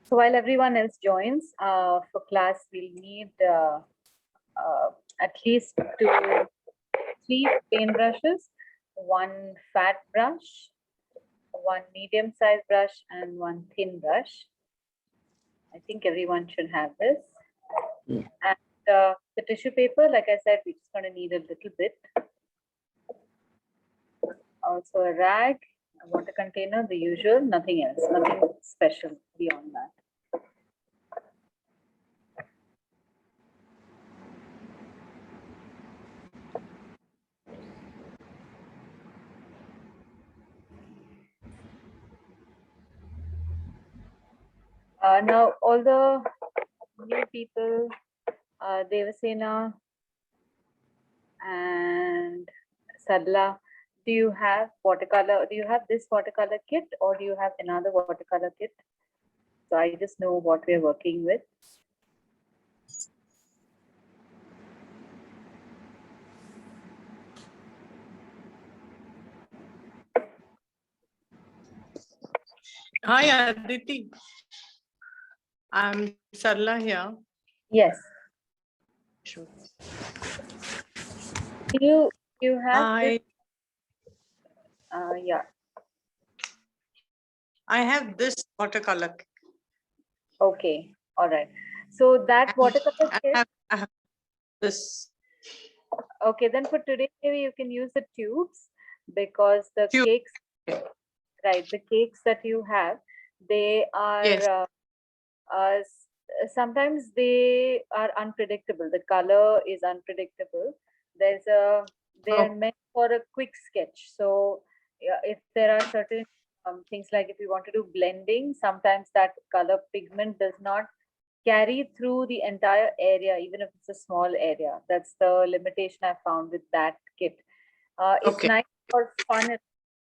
So while everyone else joins for class, we'll need at least three paintbrushes, one fat brush, one medium-sized brush, and one thin brush. I think everyone should have this. And the tissue paper, like I said, we're just going to need a little bit. Also a rag, a water container, the usual, nothing else, nothing special beyond that. Now, all the new people, Devasena and Sadla, do you have watercolor? Do you have this watercolor kit, or do you have another watercolor kit? So I just know what we're working with. Hi, Aditi. I'm Sarla here. Yes. Sure. You have I yeah. I have this watercolor. Okay. All right. So that watercolor kit. I have this. Okay, then for today, maybe you can use the tubes, because the Tube. cakes, right, the cakes that you have, they are Yes. Sometimes they are unpredictable. The color is unpredictable. They're meant for a quick sketch. So yeah, if there are certain things, like if you want to do blending, sometimes that color pigment does not carry through the entire area, even if it's a small area. That's the limitation I found with that kit. It's Okay. nice for fun.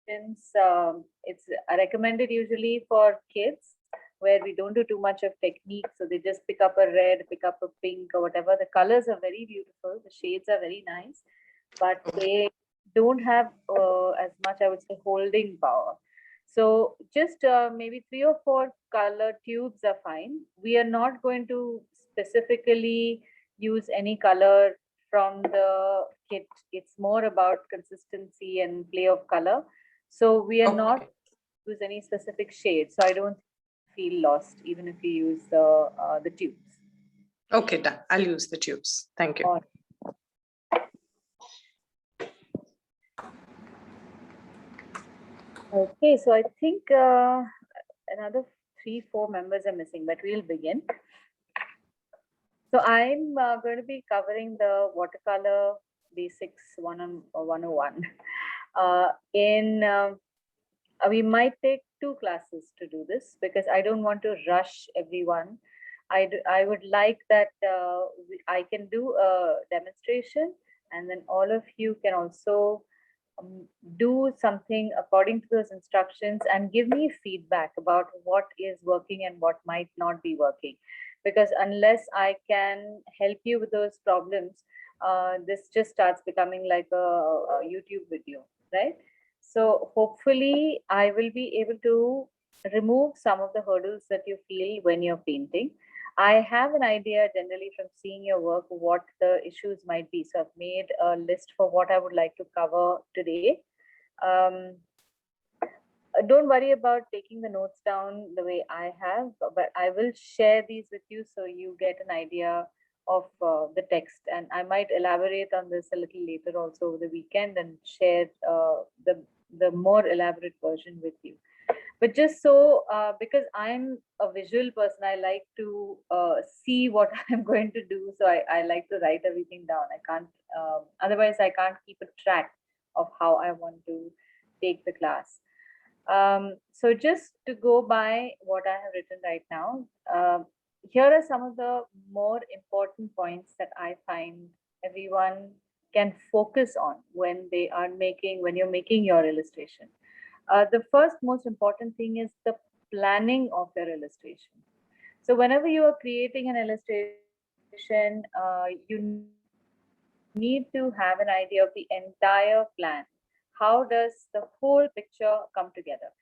It's recommended usually for kids, where we don't do too much of technique. So they just pick up a red, pick up a pink, or whatever. The colors are very beautiful. The shades are very nice, but they don't have as much, I would say, holding power. So just maybe 3 or 4 color tubes are fine. We are not going to specifically use any color from the kit. It's more about consistency and play of color. So we are not use any specific shade. So I don't feel lost even if you use the tubes. Okay, done. I'll use the tubes. Thank you. Okay, so I think another 3-4 members are missing, but we'll begin. So I'm going to be covering the watercolor basics 101. We might take 2 classes to do this, because I don't want to rush everyone. I would like that I can do a demonstration, and then all of you can also do something according to those instructions and give me feedback about what is working and what might not be working. Because unless I can help you with those problems, this just starts becoming like a YouTube video, right? So hopefully I will be able to remove some of the hurdles that you feel when you're painting. I have an idea generally from seeing your work what the issues might be. So I've made a list for what I would like to cover today. Don't worry about taking the notes down the way I have, but I will share these with you so you get an idea of the text. And I might elaborate on this a little later also over the weekend and share the more elaborate version with you. But just so, because I'm a visual person, I like to see what I'm going to do. So I like to write everything down. I can't, otherwise I can't keep a track of how I want to take the class. So just to go by what I have written right now, here are some of the more important points that I find everyone can focus on when you're making your illustration. The first most important thing is the planning of your illustration. So whenever you are creating an illustration, you need to have an idea of the entire plan. How does the whole picture come together?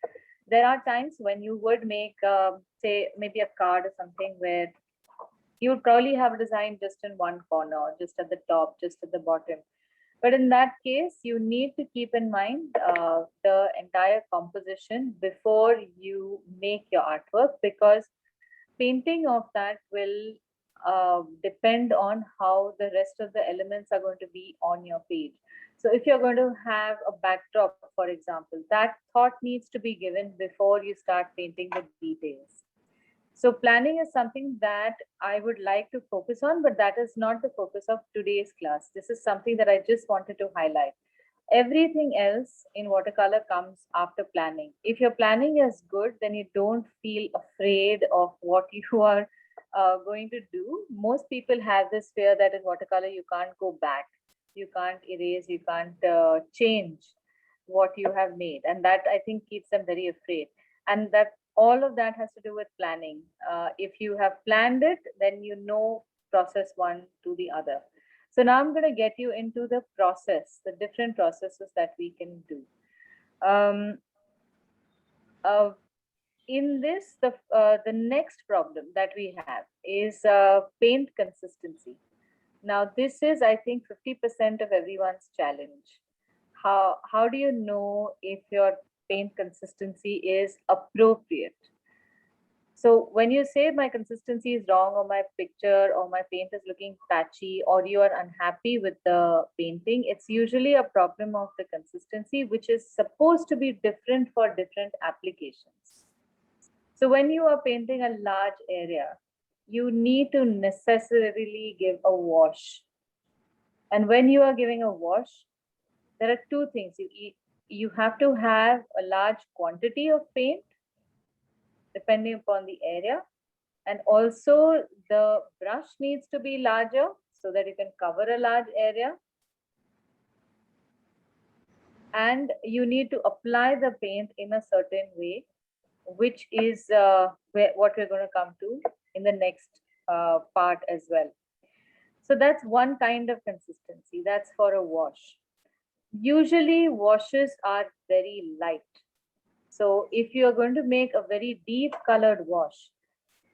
There are times when you would make, say, maybe a card or something where you would probably have a design just in one corner, just at the top, just at the bottom. But in that case, you need to keep in mind the entire composition before you make your artwork, because painting of that will depend on how the rest of the elements are going to be on your page. So if you're going to have a backdrop, for example, that thought needs to be given before you start painting the details. So planning is something that I would like to focus on, but that is not the focus of today's class. This is something that I just wanted to highlight. Everything else in watercolor comes after planning. If your planning is good, then you don't feel afraid of what you are going to do. Most people have this fear that in watercolor you can't go back, you can't erase, you can't change what you have made, and that I think keeps them very afraid. And that all of that has to do with planning. If you have planned it, then you know process one to the other. So now I'm going to get you into the process, the different processes that we can do. Um, in this, the next problem that we have is paint consistency. Now, this is, I think, 50% of everyone's challenge. How do you know if your paint consistency is appropriate? So when you say my consistency is wrong, or my picture or my paint is looking patchy, or you are unhappy with the painting, it's usually a problem of the consistency, which is supposed to be different for different applications. So when you are painting a large area, you need to necessarily give a wash. And when you are giving a wash, there are two things. You have to have a large quantity of paint depending upon the area. And also the brush needs to be larger so that you can cover a large area. And you need to apply the paint in a certain way, which is what we're going to come to in the next part as well. So that's one kind of consistency. That's for a wash. Usually washes are very light. So if you are going to make a very deep colored wash,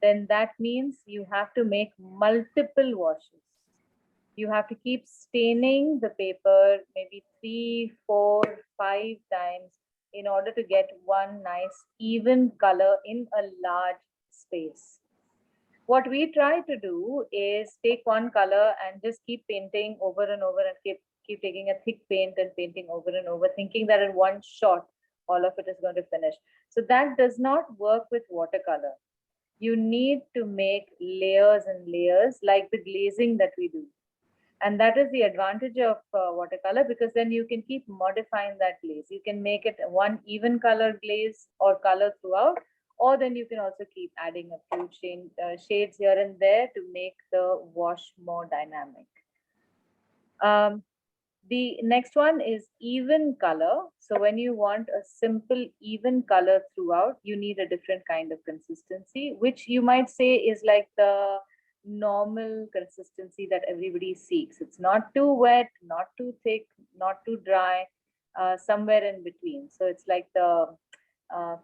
then that means you have to make multiple washes. You have to keep staining the paper maybe 3, 4, 5 times in order to get one nice even color in a large space. What we try to do is take one color and just keep painting over and over, and keep taking a thick paint and painting over and over, thinking that in one shot all of it is going to finish. So that does not work with watercolor. You need to make layers and layers, like the glazing that we do. And that is the advantage of watercolor, because then you can keep modifying that glaze. You can make it one even color glaze or color throughout, or then you can also keep adding a few shades here and there to make the wash more dynamic. The next one is even color. So when you want a simple even color throughout, you need a different kind of consistency, which you might say is like the normal consistency that everybody seeks. It's not too wet, not too thick, not too dry, somewhere in between. So it's like the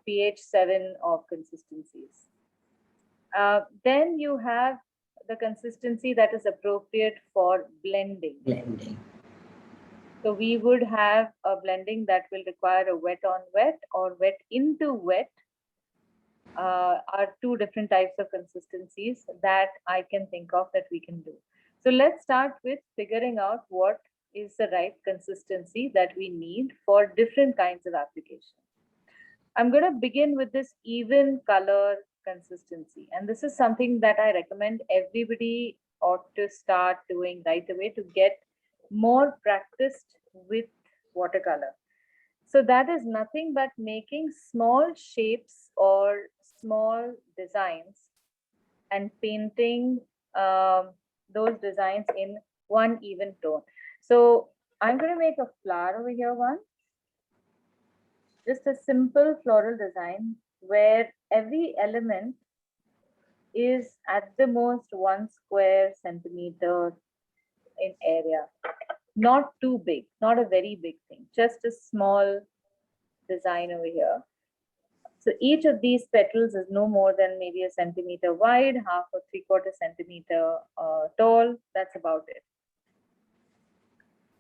pH 7 of consistencies. Then you have the consistency that is appropriate for blending. So we would have a blending that will require a wet on wet or wet into wet. Are two different types of consistencies that I can think of that we can do. So let's start with figuring out what is the right consistency that we need for different kinds of applications. I'm going to begin with this even color consistency. And this is something that I recommend everybody ought to start doing right away to get more practiced with watercolor. So that is nothing but making small shapes or small designs and painting those designs in one even tone. So I'm going to make a flower over here, one. Just a simple floral design where every element is at the most 1 square centimeter in area. Not too big, not a very big thing, just a small design over here. So each of these petals is no more than maybe a centimeter wide, half or 3/4 centimeter tall. That's about it.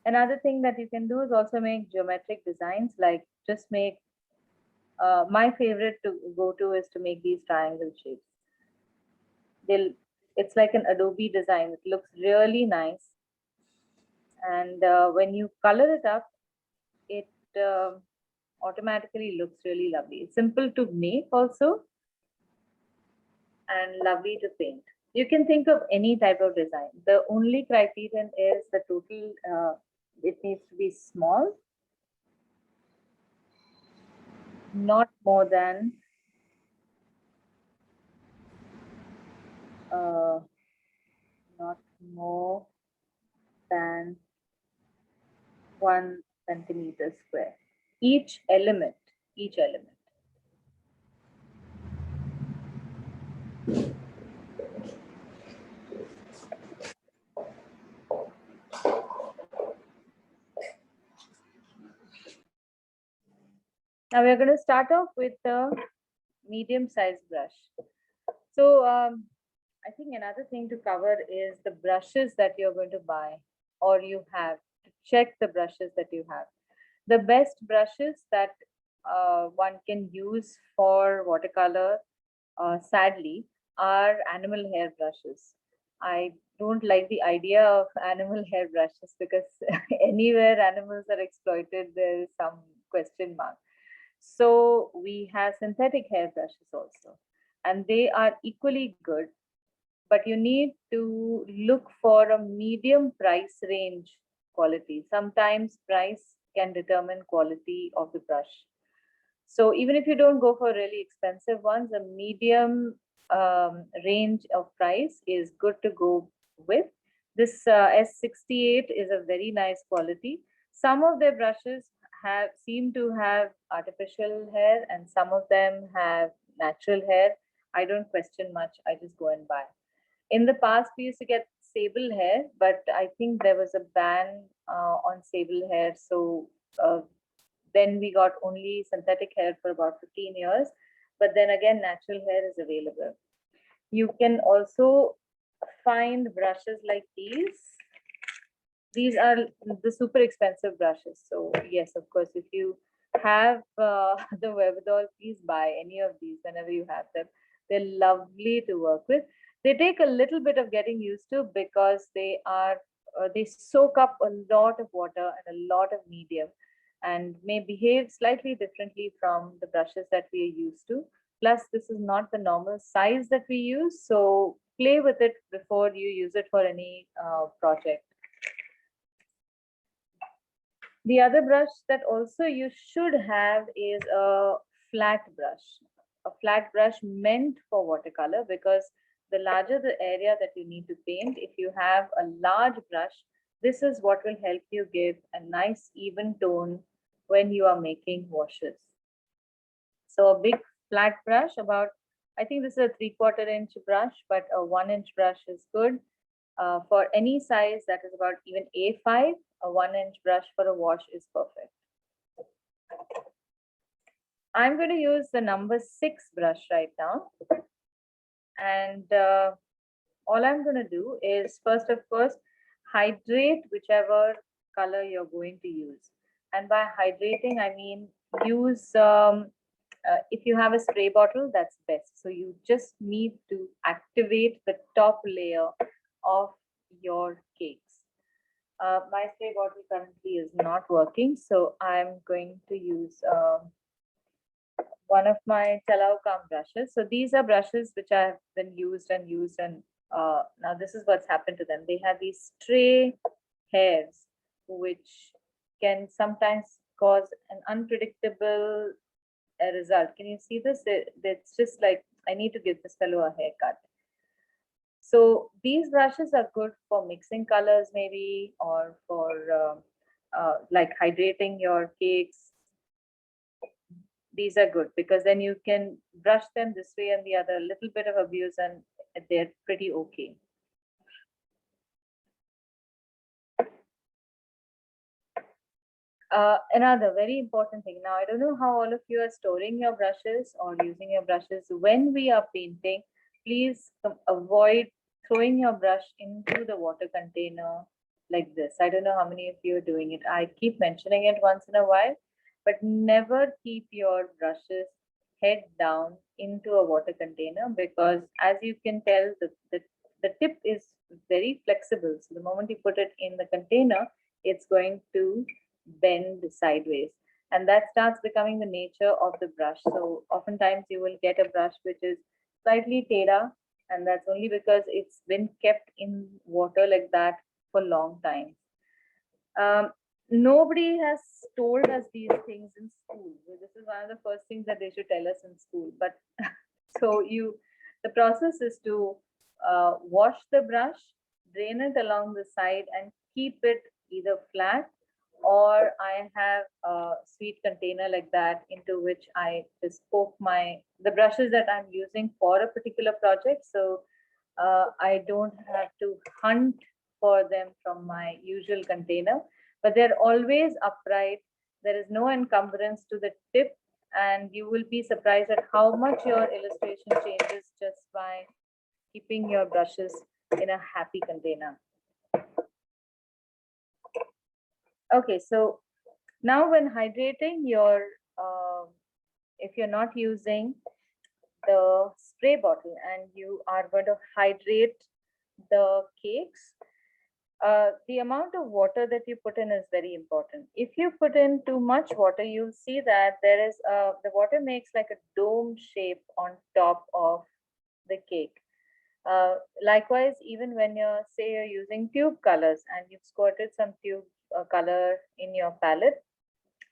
Another thing that you can do is also make geometric designs, like just make, my favorite to go to is to make these triangle shapes. It's like an Adobe design. It looks really nice. And when you color it up, it automatically looks really lovely. It's simple to make also and lovely to paint. You can think of any type of design. The only criterion is the total, it needs to be small, not more than not more than 1 centimeter square. Each element. Now we're going to start off with the medium-sized brush. So I think another thing to cover is the brushes that you're going to buy or you have to check the brushes that you have. The best brushes that one can use for watercolor, sadly, are animal hair brushes. I don't like the idea of animal hair brushes because anywhere animals are exploited, there is some question mark. So we have synthetic hair brushes also, and they are equally good, but you need to look for a medium price range quality. Sometimes price can determine quality of the brush. So even if you don't go for really expensive ones, a medium range of price is good to go with. This S68 is a very nice quality. Some of their brushes seem to have artificial hair and some of them have natural hair. I don't question much. I just go and buy. In the past, we used to get sable hair, but I think there was a ban on sable hair. So then we got only synthetic hair for about 15 years. But then again, natural hair is available. You can also find brushes like these. These are the super expensive brushes. So yes, of course, if you have the wherewithal, please buy any of these whenever you have them. They're lovely to work with. They take a little bit of getting used to because they soak up a lot of water and a lot of medium and may behave slightly differently from the brushes that we are used to. Plus, this is not the normal size that we use. So play with it before you use it for any project. The other brush that also you should have is a flat brush meant for watercolor, because the larger the area that you need to paint, if you have a large brush, this is what will help you give a nice even tone when you are making washes. So a big flat brush, I think this is a 3/4 inch brush, but a 1 inch brush is good. For any size that is about even A5, a 1 inch brush for a wash is perfect. I'm going to use the number 6 brush right now. And all I'm going to do is first, of course, hydrate whichever color you're going to use. And by hydrating, I mean use, if you have a spray bottle, that's best. So you just need to activate the top layer of your cakes. My spray bottle currently is not working, so I'm going to use one of my Chalaucam brushes. So these are brushes which have been used, and now this is what's happened to them. They have these stray hairs, which can sometimes cause an unpredictable result. Can you see this? It's just like, I need to give this fellow a haircut. So these brushes are good for mixing colors maybe, or for like hydrating your cakes. These are good because then you can brush them this way and the other, a little bit of abuse and they're pretty okay. Another very important thing. Now, I don't know how all of you are storing your brushes or using your brushes. When we are painting, please avoid throwing your brush into the water container like this. I don't know how many of you are doing it. I keep mentioning it once in a while, but never keep your brushes head down into a water container, because as you can tell, the tip is very flexible. So the moment you put it in the container, it's going to bend sideways, and that starts becoming the nature of the brush. So oftentimes you will get a brush which is slightly teda, and that's only because it's been kept in water like that for long time. Nobody has told us these things in school. This is one of the first things that they should tell us in school. But so the process is to wash the brush, drain it along the side, and keep it either flat, or I have a sweet container like that into which I just poke the brushes that I'm using for a particular project. So I don't have to hunt for them from my usual container, but they're always upright. There is no encumbrance to the tip, and you will be surprised at how much your illustration changes just by keeping your brushes in a happy container. Okay, so now when hydrating if you're not using the spray bottle and you are going to hydrate the cakes, the amount of water that you put in is very important. If you put in too much water, you'll see that the water makes like a dome shape on top of the cake. Likewise, even when you're using tube colors and you've squirted some tube color in your palette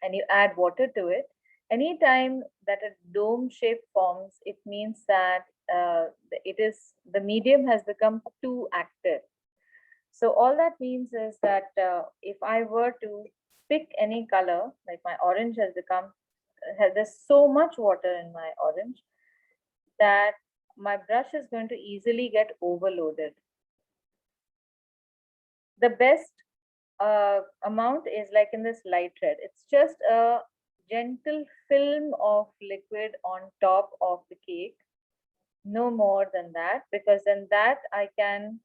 and you add water to it, anytime that a dome shape forms, it means that the medium has become too active. So all that means is that if I were to pick any color, like my orange there's so much water in my orange that my brush is going to easily get overloaded. The best amount is like in this light red. It's just a gentle film of liquid on top of the cake, no more than that, because then that I can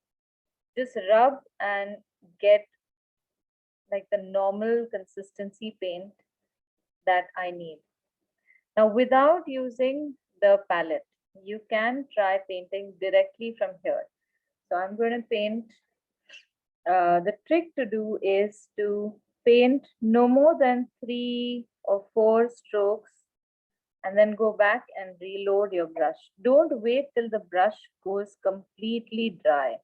just rub and get like the normal consistency paint that I need. Now, without using the palette, you can try painting directly from here. So I'm going to paint. The trick to do is to paint no more than 3 or 4 strokes and then go back and reload your brush. Don't wait till the brush goes completely dry.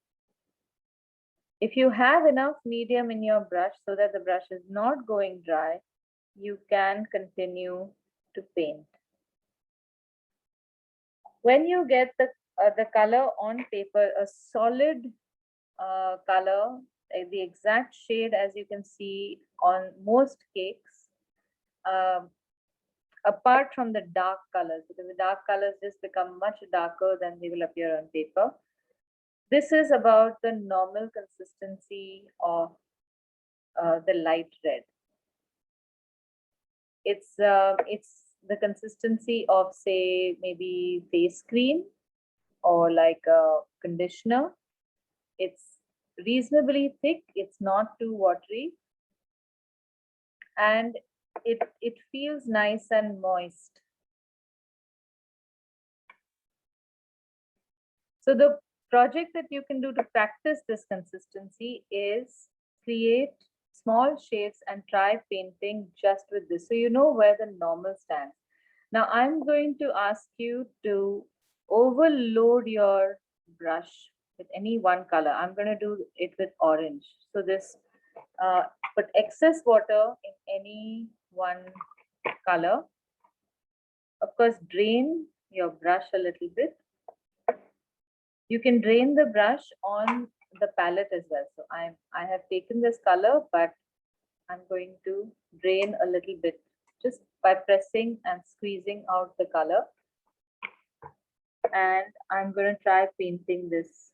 If you have enough medium in your brush so that the brush is not going dry, you can continue to paint. When you get the color on paper, a solid color, the exact shade as you can see on most cakes, apart from the dark colors, because the dark colors just become much darker than they will appear on paper. This is about the normal consistency of the light red. It's the consistency of, say, maybe face cream or like a conditioner. It's reasonably thick. It's not too watery, and it feels nice and moist. So the project that you can do to practice this consistency is create small shapes and try painting just with this, so you know where the normal stands. Now I'm going to ask you to overload your brush with any one color. I'm going to do it with orange. So this put excess water in any one color. Of course, drain your brush a little bit. You can drain the brush on the palette as well. So I have taken this color, but I'm going to drain a little bit just by pressing and squeezing out the color. And I'm going to try painting this.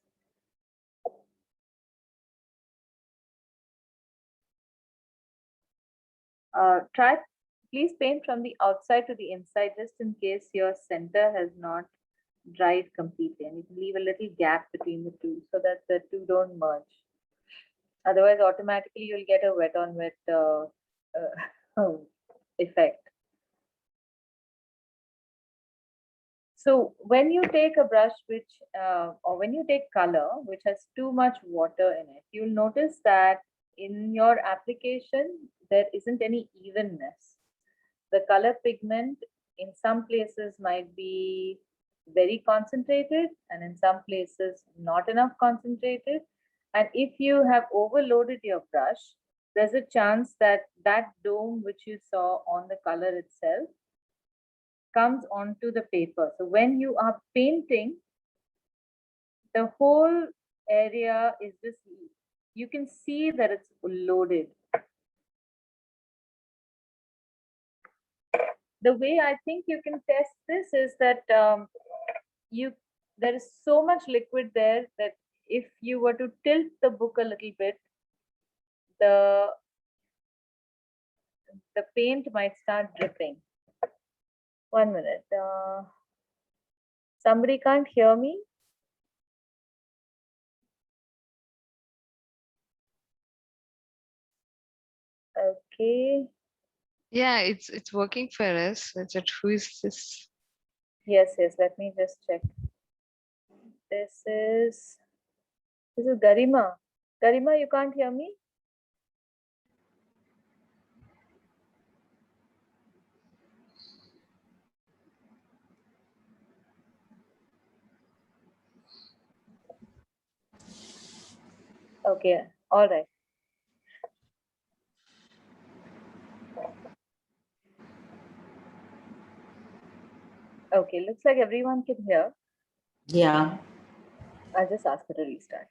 Please paint from the outside to the inside, just in case your center has not dried completely, and you can leave a little gap between the two so that the two don't merge. Otherwise, automatically you'll get a wet on wet effect. So when you take a brush or when you take color which has too much water in it, you'll notice that in your application, there isn't any evenness. The color pigment in some places might be very concentrated, and in some places not enough concentrated. And if you have overloaded your brush, there's a chance that that dome which you saw on the color itself comes onto the paper. So when you are painting, the whole area is just, you can see that it's loaded. The way I think you can test this is that there is so much liquid there that if you were to tilt the book a little bit, the paint might start dripping. 1 minute. Somebody can't hear me? Okay. Yeah, it's working for us. Who is this? Yes, let me just check. This is Garima. Garima, you can't hear me? Okay, all right. Okay, looks like everyone can hear. Yeah. I'll just ask her to restart.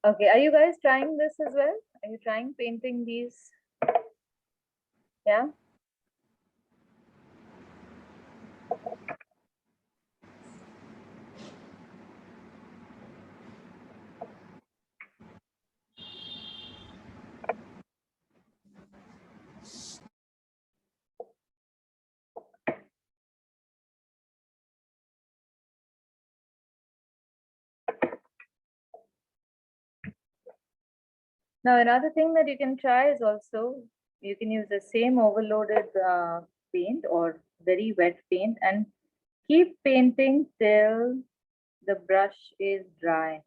Okay, are you guys trying this as well? Are you trying painting these? Yeah. Now, another thing that you can try is also, you can use the same overloaded paint or very wet paint and keep painting till the brush is dry.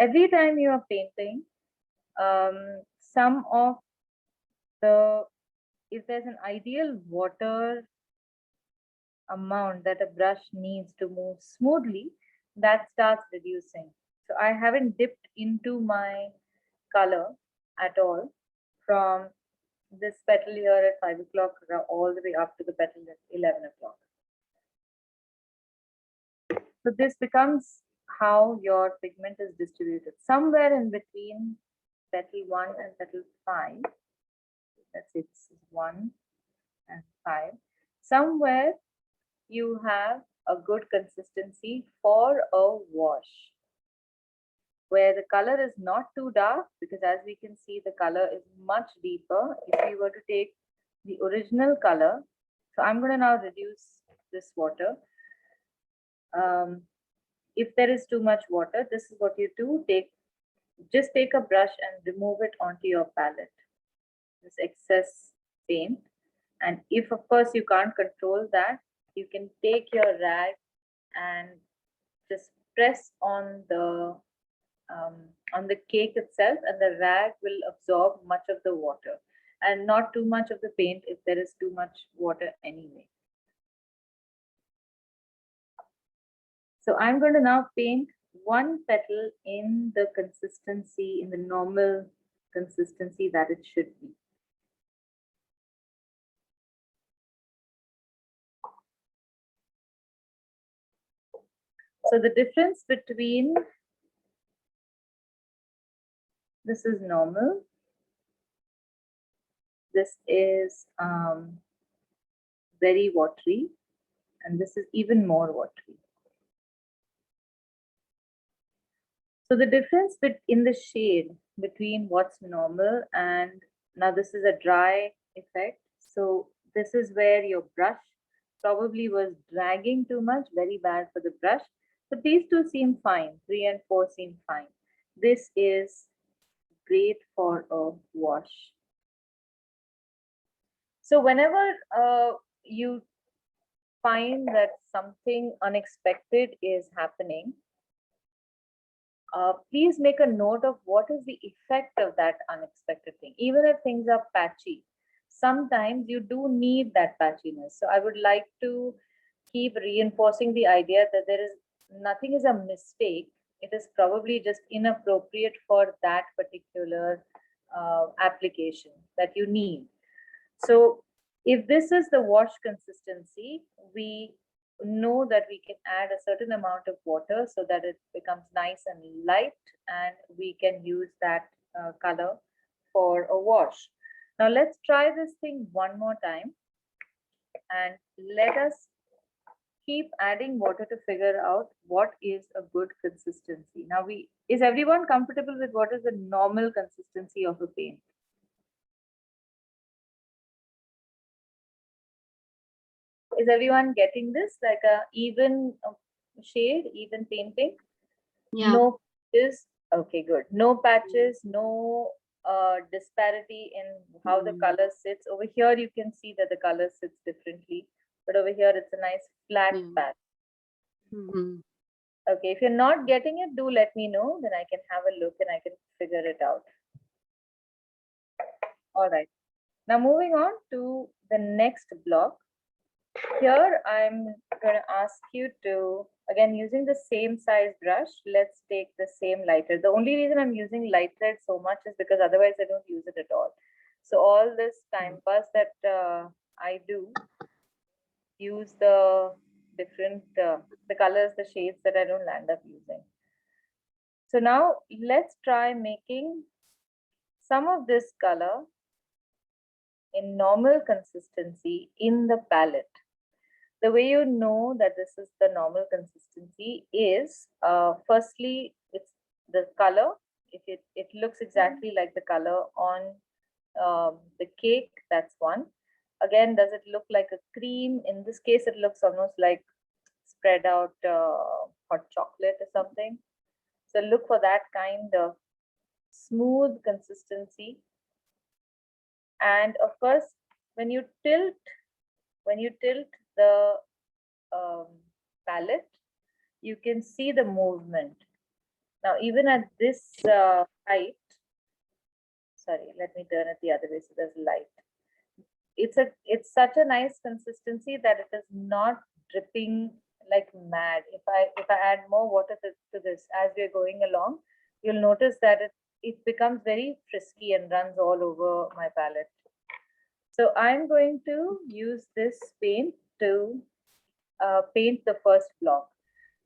Every time you are painting, some of if there's an ideal water amount that a brush needs to move smoothly, that starts reducing. So I haven't dipped into my color at all from this petal here at 5 o'clock all the way up to the petal at 11 o'clock. So this becomes how your pigment is distributed. Somewhere in between petal 1 and petal 5, let's say this is 1 and 5, somewhere you have a good consistency for a wash, where the color is not too dark, because as we can see, the color is much deeper. If we were to take the original color, so I'm going to now reduce this water. If there is too much water, this is what you do. Just take a brush and remove it onto your palette, this excess paint. And if, of course, you can't control that, you can take your rag and just press on the cake itself, and the rag will absorb much of the water and not too much of the paint if there is too much water anyway. So I'm going to now paint one petal in the consistency, in the normal consistency that it should be. So the difference between, this is normal, this is very watery, and this is even more watery. So the difference in the shade between what's normal and now this is a dry effect. So this is where your brush probably was dragging too much, very bad for the brush. But these two seem fine, 3 and 4 seem fine. This is great for a wash. So whenever you find that something unexpected is happening, please make a note of what is the effect of that unexpected thing. Even if things are patchy, sometimes you do need that patchiness. So I would like to keep reinforcing the idea that there is nothing is a mistake. It is probably just inappropriate for that particular application that you need. So if this is the wash consistency, we know that we can add a certain amount of water so that it becomes nice and light, and we can use that color for a wash. Now let's try this thing one more time and let us keep adding water to figure out what is a good consistency. Now is everyone comfortable with what is the normal consistency of a paint? Is everyone getting this? Like a even shade, even painting? Yeah. No patches. Okay, good. No patches, no disparity in how the color sits. Over here, you can see that the color sits differently. But over here, it's a nice flat patch. Okay, if you're not getting it, do let me know. Then I can have a look and I can figure it out. All right. Now moving on to the next block. Here, I'm going to ask you to, again, using the same size brush, let's take the same lighter. The only reason I'm using light red so much is because otherwise I don't use it at all. So all this time pass that I do, use the different, the colors, the shades that I don't land up using. So now let's try making some of this color in normal consistency in the palette. The way you know that this is the normal consistency is, firstly, it's the color. If it looks exactly like the color on the cake, that's one. Again, does it look like a cream? In this case, it looks almost like spread out hot chocolate or something. So look for that kind of smooth consistency. And of course, when you tilt the palette, you can see the movement. Now, even at this height, sorry, let me turn it the other way so there's light. It's such a nice consistency that it is not dripping like mad. If I add more water to this as we're going along, you'll notice that it becomes very frisky and runs all over my palette. So I'm going to use this paint to paint the first block.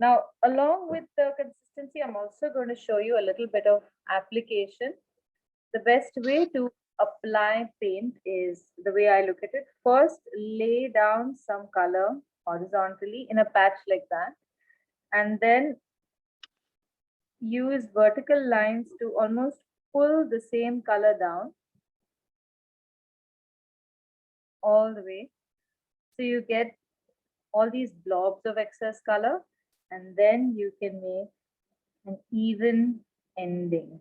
Now, along with the consistency, I'm also going to show you a little bit of application. The best way to apply paint is the way I look at it. First, lay down some color horizontally in a patch like that, and then use vertical lines to almost pull the same color down all the way. So you get all these blobs of excess color, and then you can make an even ending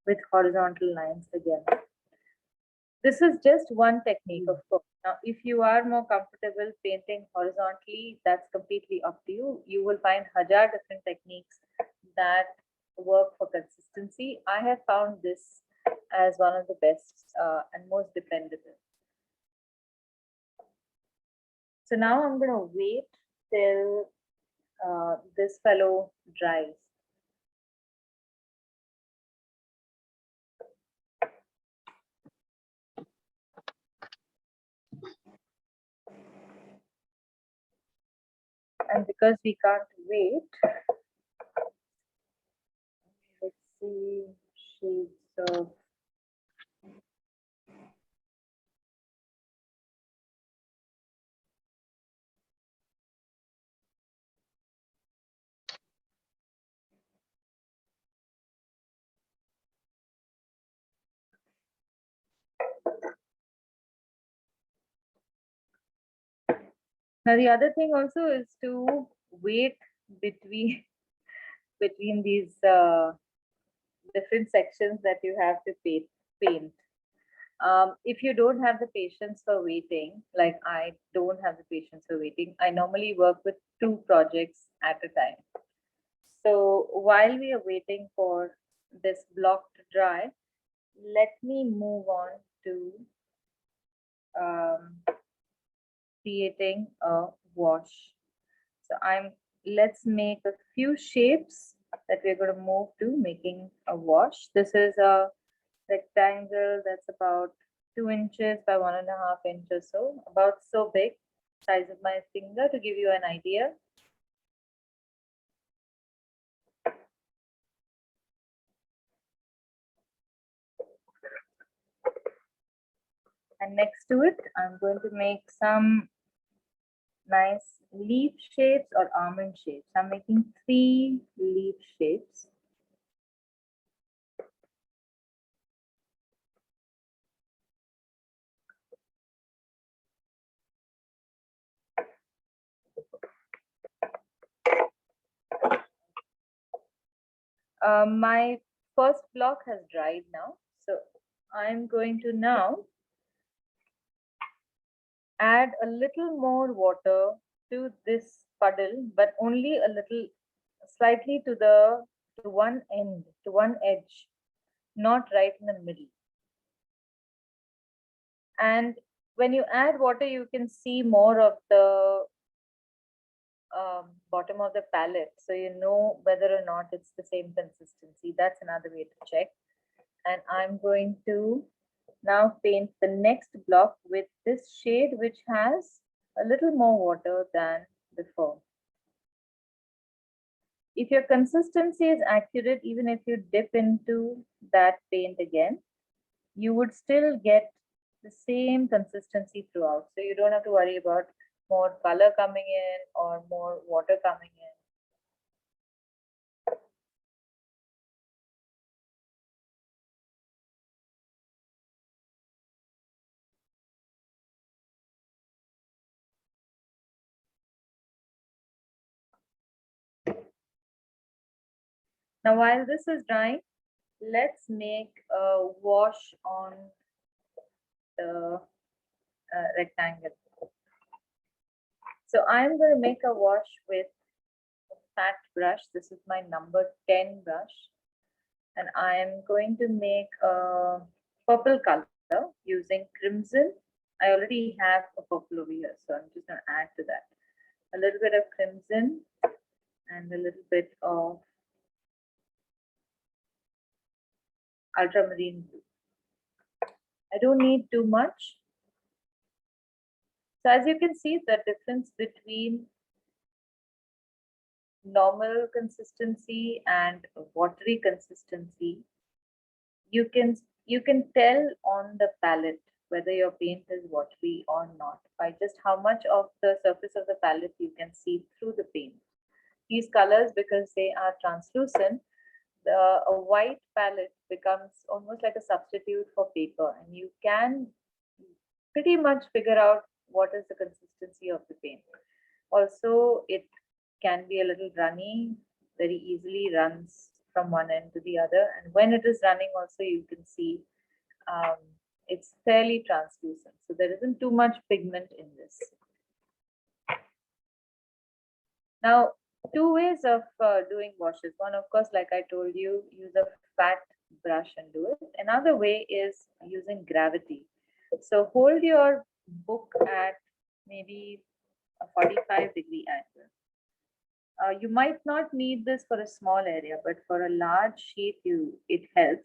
with horizontal lines again. This is just one technique, of course. Now, if you are more comfortable painting horizontally, that's completely up to you. You will find हजार different techniques that work for consistency. I have found this as one of the best and most dependable. So now I'm going to wait till this fellow dries. And because we can't wait, let's see shades of now. The other thing also is to wait between between these different sections that you have to paint. If you don't have the patience for waiting, like I don't have the patience for waiting, I normally work with 2 projects at a time. So while we are waiting for this block to dry, let me move on to creating a wash. So let's make a few shapes that we're going to move to making a wash. This is a rectangle that's about 2 inches by 1.5 inches, so about so big, size of my finger, to give you an idea. And next to it, I'm going to make some nice leaf shapes or almond shapes. I'm making 3 leaf shapes. My first block has dried now, so I'm going to now add a little more water to this puddle, but only a little, slightly to one end, to one edge, not right in the middle. And when you add water, you can see more of the bottom of the palette, so you know whether or not it's the same consistency. That's another way to check. And I'm going to now paint the next block with this shade, which has a little more water than before. If your consistency is accurate, even if you dip into that paint again, you would still get the same consistency throughout. So you don't have to worry about more color coming in or more water coming in. Now, while this is drying, let's make a wash on the rectangle. So I'm going to make a wash with a fat brush. This is my number 10 brush. And I'm going to make a purple color using crimson. I already have a purple over here, so I'm just going to add to that. A little bit of crimson and a little bit of ultramarine blue. I don't need too much. So as you can see, the difference between normal consistency and watery consistency, you can tell on the palette whether your paint is watery or not by just how much of the surface of the palette you can see through the paint. These colors, because they are translucent, a white palette becomes almost like a substitute for paper, and you can pretty much figure out what is the consistency of the paint. Also, it can be a little runny, very easily runs from one end to the other. And when it is running also, you can see it's fairly translucent. So there isn't too much pigment in this. Now, 2 ways of doing washes. One, of course, like I told you, use a fat brush and do it. Another way is using gravity. So hold your book at maybe a 45-degree angle. You might not need this for a small area, but for a large sheet, it helps.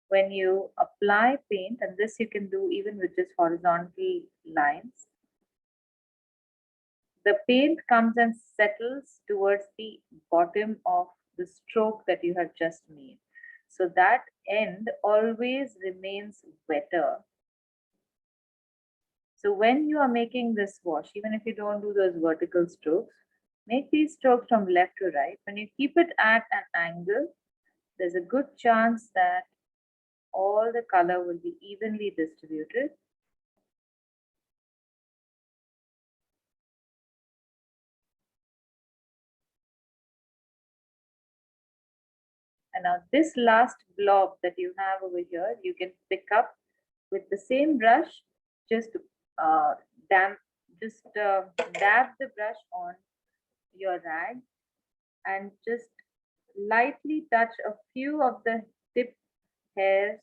When you apply paint, and this you can do even with just horizontal lines, the paint comes and settles towards the bottom of the stroke that you have just made. So that end always remains wetter. So when you are making this wash, even if you don't do those vertical strokes, make these strokes from left to right. When you keep it at an angle, there's a good chance that all the color will be evenly distributed. And now this last blob that you have over here, you can pick up with the same brush, just dab the brush on your rag and just lightly touch a few of the tip hairs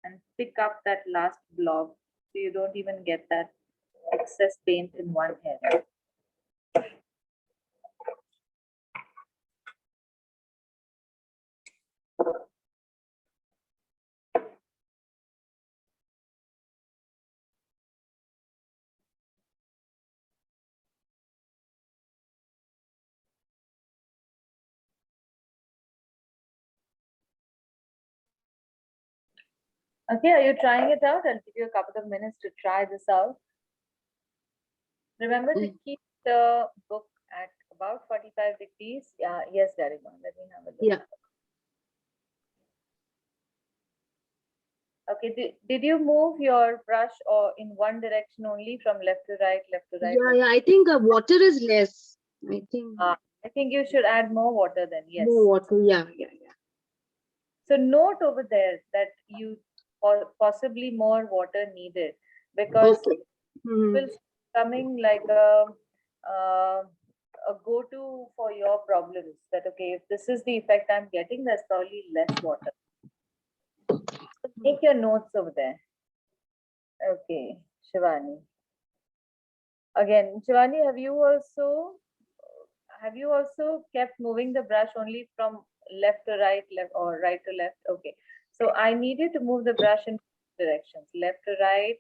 and pick up that last blob so you don't even get that excess paint in one hair. Okay, are you trying it out? I'll give you a couple of minutes to try this out. Remember to keep the book at about 45 degrees. Yes, Garima, let me have a look. Yeah. Okay, did you move your brush or in one direction only from left to right, left to right? Yeah, I think water is less. I think I think you should add more water then, yes. more water. Yeah. So note over there that you possibly more water needed because Okay. it will coming like a go-to for your problems that, okay, if this is the effect I'm getting, there's probably less water. So make your notes over there. Okay, Shivani. Again, Shivani, have you also kept moving the brush only from left to right, left or right to left? Okay. So I need you to move the brush in directions, left to right,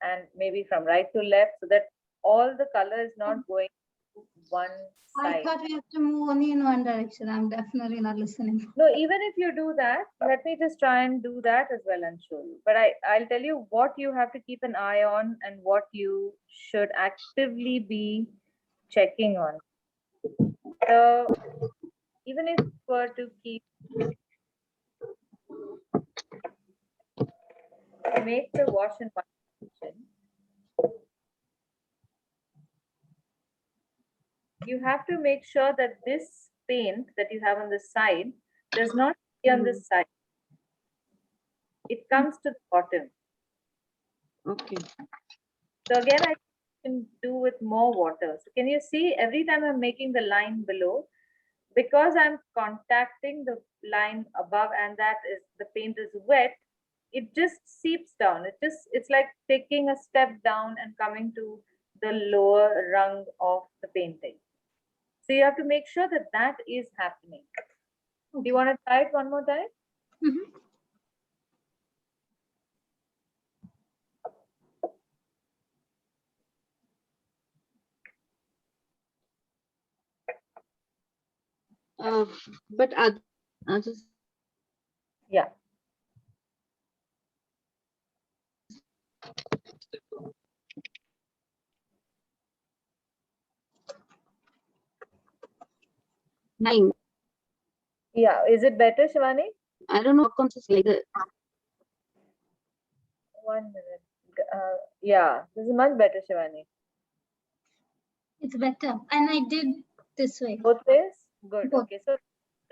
and maybe from right to left, so that all the color is not going to one side. I thought we have to move only in one direction. I'm definitely not listening. No, even if you do that, let me just try and do that as well and show you. But I'll tell you what you have to keep an eye on and what you should actively be checking on. Even if you were to make the wash in one direction, you have to make sure that this paint that you have on the side does not be on this side. It comes to the bottom. Okay. So again, I can do with more water. So can you see every time I'm making the line below, because I'm contacting the line above and that is the paint is wet, it just seeps down. It's like taking a step down and coming to the lower rung of the painting. So you have to make sure that that is happening. Do you want to try it one more time? But others. Yeah. Nine. Yeah. Is it better, Shivani? I don't know how comes it's like that. 1 minute. Yeah, this is much better, Shivani. It's better. And I did this way. Both ways? Good. Both. Okay, so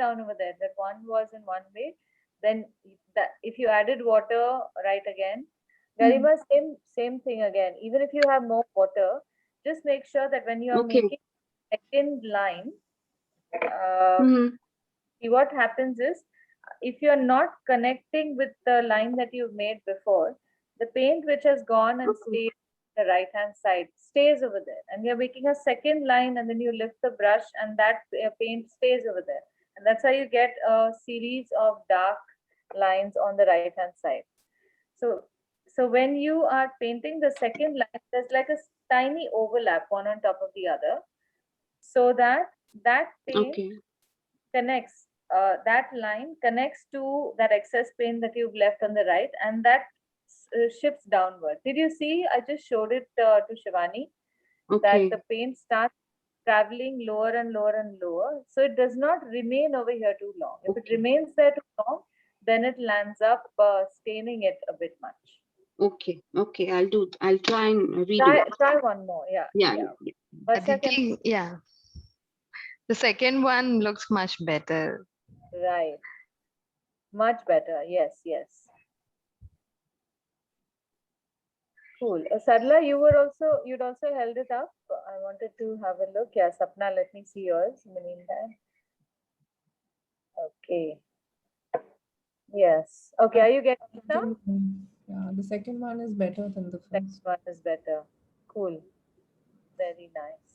down over there, that one was in one way. Then that if you added water, right again. Garima, same thing again. Even if you have more water, just make sure that when you are making second line, see what happens is, if you're not connecting with the line that you've made before, the paint which has gone and stayed on the right hand side stays over there, and you're making a second line and then you lift the brush and that paint stays over there, and that's how you get a series of dark lines on the right hand side. So when you are painting the second line, there's like a tiny overlap one on top of the other. so that that paint Okay. connects, that line connects to that excess paint that you've left on the right, and that shifts downward. Did you see? I just showed it to Shivani that Okay. the paint starts traveling lower and lower and lower. So it does not remain over here too long. If it Okay. remains there too long, then it lands up staining it a bit much. Okay. Okay. I'll try and redo. Try one more. Yeah. Yeah. Yeah. Yeah. Varsha can- Aditi, yeah. The second one looks much better. Right. Much better. Yes. Yes. Cool. Sarla, you'd also held it up. I wanted to have a look. Yeah, Sapna, let me see yours in the meantime. Okay. Yes. Okay, are you getting it now? Yeah, the second one is better than the Next first. one is better. Cool. Very nice.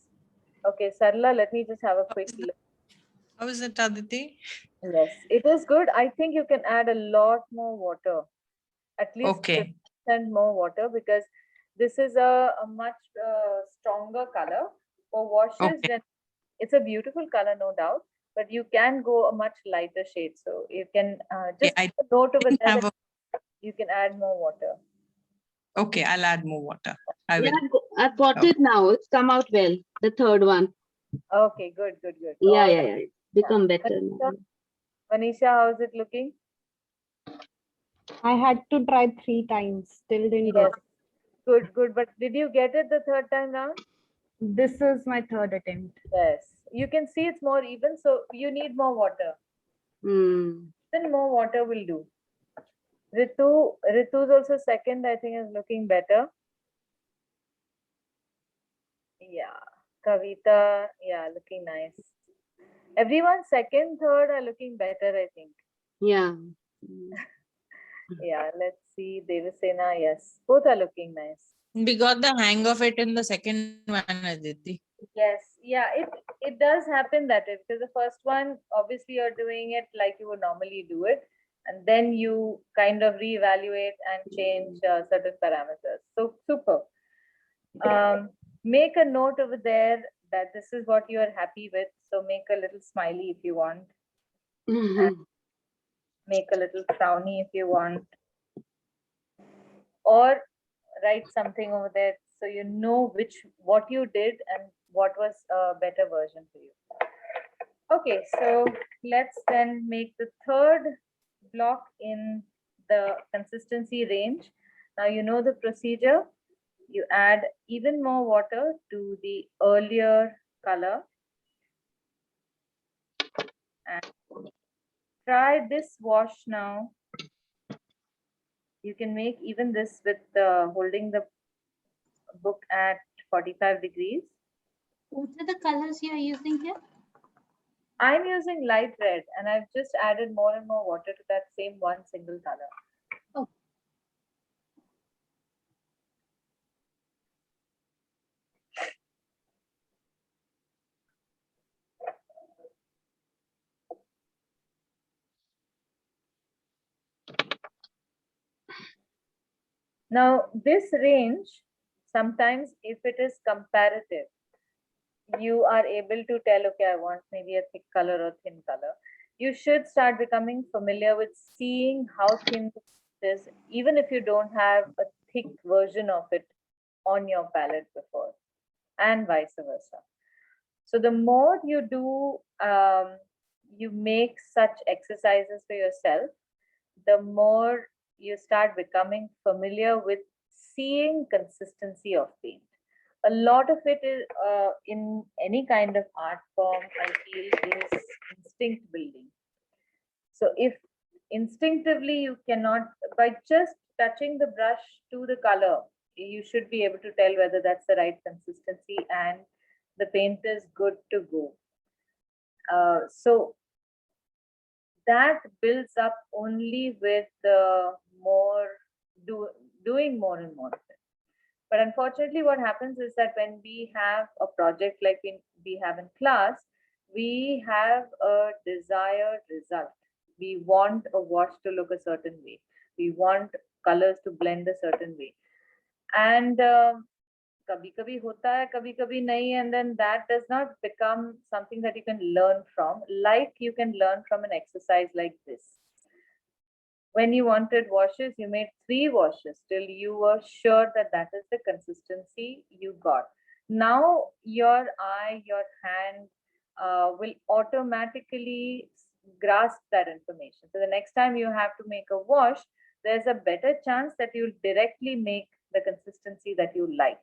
Okay, Sarla, let me just have a quick look. How is it, Aditi? Yes, it is good. I think you can add a lot more water, at least Okay. 50% more water, because this is a much stronger color. For washes, Okay. then it's a beautiful color, no doubt, but you can go a much lighter shade. So you can just I note over didn't there have that you can add more water. Okay, I'll add more water. I Yeah, will. I've got it now. It's come out well. The third one. Okay, good, good, good. Yeah. All Yeah. right. Yeah. It's become better now. Manisha, how is it looking? I had to try 3 times, still didn't Yes. get. Good, good. But did you get it the third time round? This is my third attempt. Yes. You can see it's more even, so you need more water. Hmm. Then more water will do. Ritu's also second, I think, is looking better. Yeah. Kavita, yeah, looking nice. Everyone second, third are looking better, I think. Yeah. Hmm. Yeah, let's see. Devasena, yes. Both are looking nice. We got the hang of it in the second one, Aditi. Yes, yeah, it does happen that way, because the first one, obviously you're doing it like you would normally do it, and then you kind of reevaluate and change certain parameters. So super. Make a note over there that this is what you are happy with. So make a little smiley if you want. Make a little frowny if you want, or write something over there so you know what you did and what was a better version for you. Okay, so let's then make the third block in the consistency range. Now you know the procedure. You add even more water to the earlier color and try this wash now. You can make even this with holding the book at 45 degrees. What are the colors you are using here? I'm using light red, and I've just added more and more water to that same one single color. Oh. Now, this range, sometimes if it is comparative, you are able to tell, okay, I want maybe a thick color or thin color. You should start becoming familiar with seeing how thin it is, even if you don't have a thick version of it on your palette before, and vice versa. So the more you do, you make such exercises for yourself, the more you start becoming familiar with seeing consistency of paint. A lot of it is in any kind of art form, I feel, is instinct building. So if instinctively you cannot, by just touching the brush to the color, you should be able to tell whether that's the right consistency and the paint is good to go. So that builds up only with doing more and more of it. But unfortunately, what happens is that when we have a project like we have in class, we have a desired result. We want a wash to look a certain way. We want colors to blend a certain way. And kabhi kabhi hota hai, kabhi kabhi nahi, and then that does not become something that you can learn from, like you can learn from an exercise like this. When you wanted washes, you made 3 washes till you were sure that that is the consistency you got. Now your eye, your hand will automatically grasp that information. So the next time you have to make a wash, there's a better chance that you'll directly make the consistency that you liked.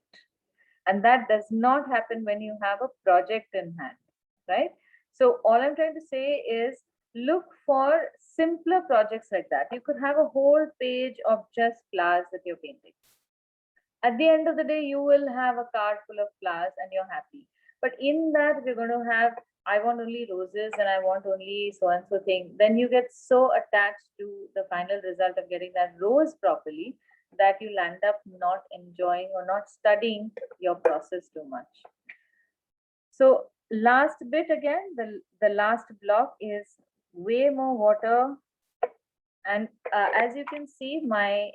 And that does not happen when you have a project in hand, right? So all I'm trying to say is look for simpler projects like that. You could have a whole page of just flowers that you're painting. At the end of the day, you will have a card full of flowers and you're happy. But in that, if you're going to have, I want only roses and I want only so and so thing, then you get so attached to the final result of getting that rose properly that you'll end up not enjoying or not studying your process too much. So last bit again, the last block is way more water. And as you can see, my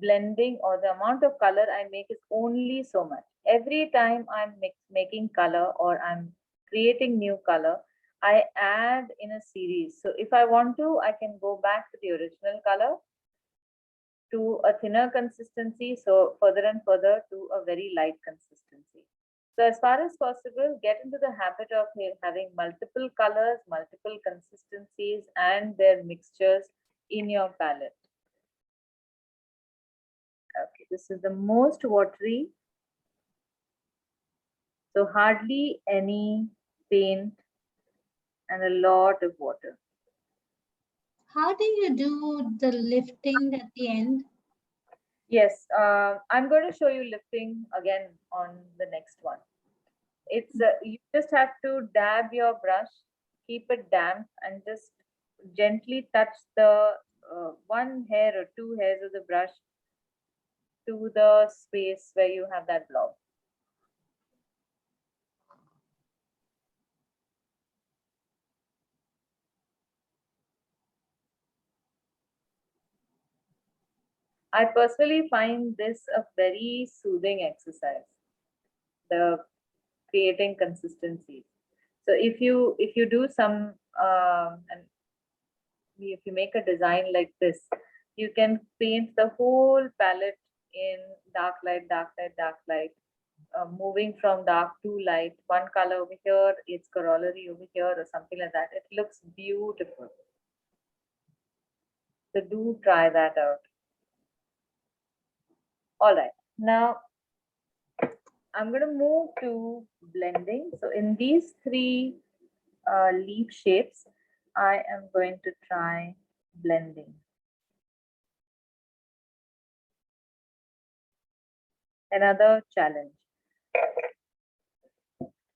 blending or the amount of color I make is only so much. Every time I'm making color or I'm creating new color, I add in a series. So if I want to, I can go back to the original color to a thinner consistency. So further and further to a very light consistency. So as far as possible, get into the habit of having multiple colors, multiple consistencies and their mixtures in your palette. Okay, this is the most watery. So hardly any paint and a lot of water. How do you do the lifting at the end? Yes, I'm going to show you lifting again on the next one. It's you just have to dab your brush, keep it damp, and just gently touch the one hair or 2 hairs of the brush to the space where you have that blob. I personally find this a very soothing exercise, the creating consistency. So if you do some and if you make a design like this, you can paint the whole palette in dark light, dark light, dark light, moving from dark to light, one color over here, its corollary over here or something like that. It looks beautiful. So do try that out. All right, now I'm going to move to blending. So in these 3 leaf shapes, I am going to try blending. Another challenge.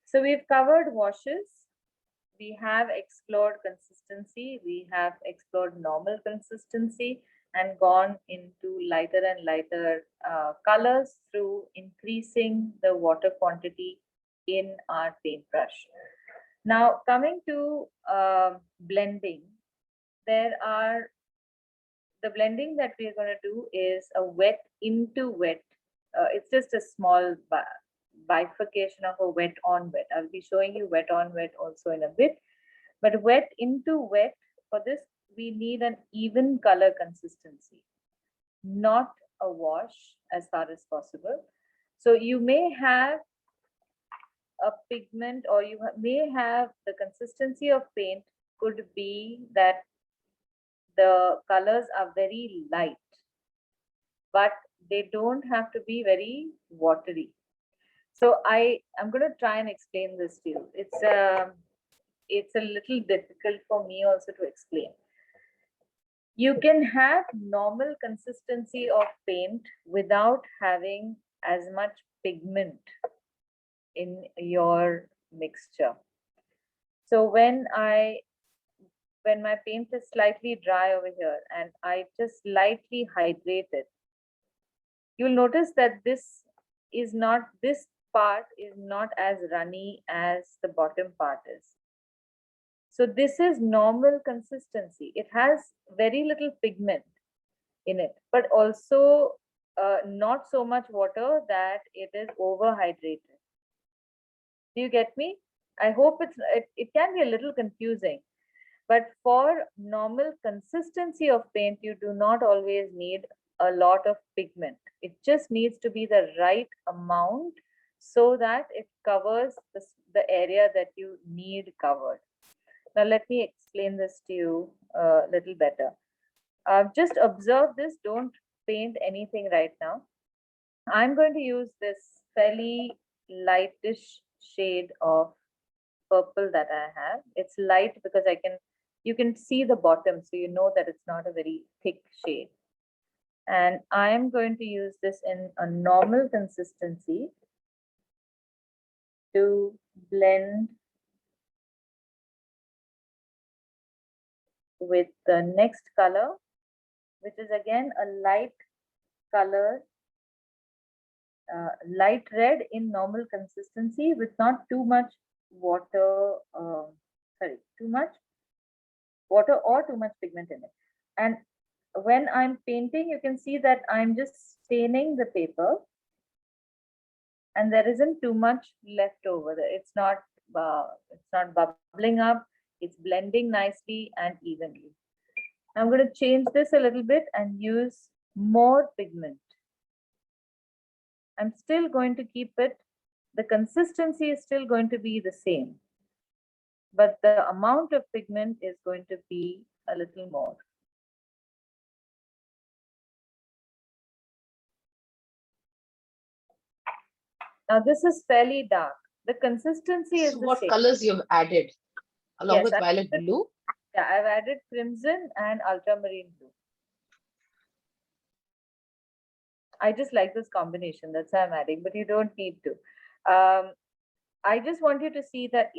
So we've covered washes. We have explored consistency. We have explored normal consistency and gone into lighter and lighter colors through increasing the water quantity in our paintbrush. Now coming to blending, there are the blending that we are going to do is a wet into wet. It's just a small bifurcation of a wet on wet. I'll be showing you wet on wet also in a bit. But wet into wet, for this, we need an even color consistency, not a wash as far as possible. So you may have a pigment or you may have the consistency of paint could be that the colors are very light, but they don't have to be very watery. So I'm going to try and explain this to you. It's a little difficult for me also to explain. You can have normal consistency of paint without having as much pigment in your mixture. So when my paint is slightly dry over here and I just lightly hydrate it, you'll notice that this part is not as runny as the bottom part is. So this is normal consistency. It has very little pigment in it, but also not so much water that it is overhydrated. Do you get me? I hope it can be a little confusing, but for normal consistency of paint, you do not always need a lot of pigment. It just needs to be the right amount so that it covers the area that you need covered. Now, let me explain this to you a little better. Just observe this, don't paint anything right now. I'm going to use this fairly lightish shade of purple that I have. It's light because you can see the bottom, so you know that it's not a very thick shade. And I am going to use this in a normal consistency to blend with the next color, which is again a light color, light red in normal consistency with not too much water, too much water or too much pigment in it. And when I'm painting, you can see that I'm just staining the paper and there isn't too much left over there. It's not bubbling up, it's blending nicely and evenly. I'm going to change this a little bit and use more pigment. I'm still going to keep it, the consistency is still going to be the same, but the amount of pigment is going to be a little more. Now this is fairly dark. The consistency is So the what same. colors you've added along Yes, with violet blue? Yeah, I've added crimson and ultramarine blue. I just like this combination, that's why I'm adding, but you don't need to. I just want you to see that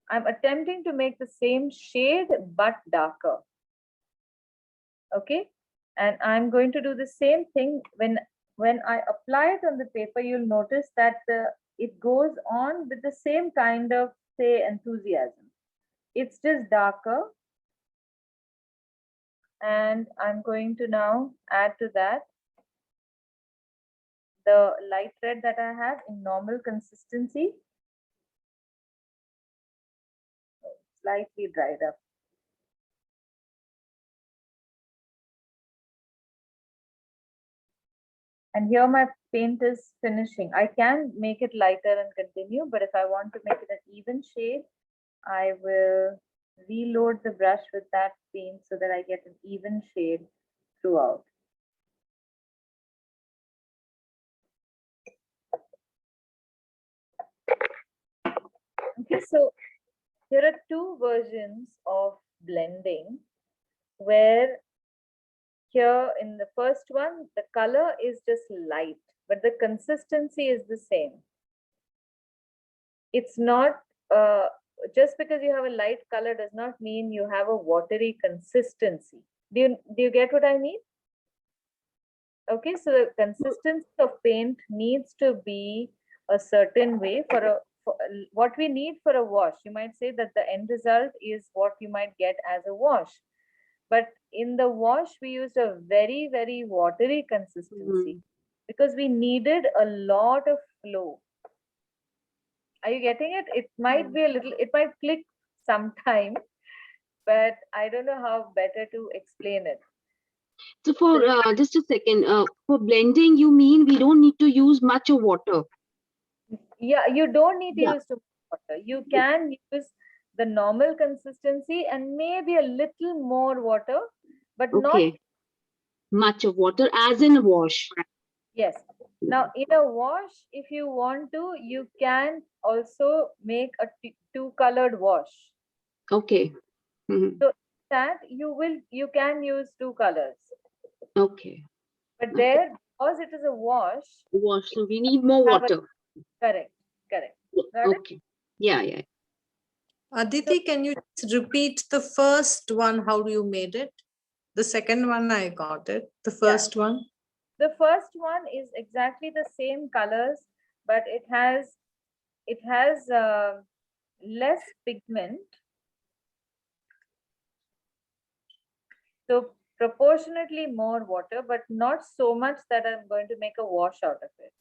I'm attempting to make the same shade but darker. Okay, and I'm going to do the same thing when I apply it on the paper. You'll notice that it goes on with the same kind of, say, enthusiasm. It's just darker, and I'm going to now add to that the light red that I have in normal consistency. Slightly dried up. And here my paint is finishing. I can make it lighter and continue, but if I want to make it an even shade, I will reload the brush with that paint so that I get an even shade throughout. Okay, so there are two versions of blending where here in the first one, the color is just light, but the consistency is the same. It's not, just because you have a light color does not mean you have a watery consistency. Do you get what I mean? Okay, so the consistency of paint needs to be a certain way for what we need for a wash. You might say that the end result is what you might get as a wash. But in the wash, we used a very, very watery consistency because we needed a lot of flow. Are you getting it? It might be a little, it might click sometime, but I don't know how better to explain it. So for just a second, for blending, you mean we don't need to use much of water? Yeah, you don't need to Yeah. use too much water. You can use the normal consistency and maybe a little more water, but not, Okay. Much of water as in a wash. yes. Now in a wash, if you want to, you can also make a two-colored wash. Okay. Mhm. So that you can use two colors. Okay. But Okay. there, because it is a wash, Wash. So we need more have a- water. correct. Got it? Okay. Yeah, yeah. Aditi, can you just repeat the first one? How you made it? The second one, I got it. The first one. The first one is exactly the same colors, but it has less pigment. So proportionately more water, but not so much that I'm going to make a wash out of it.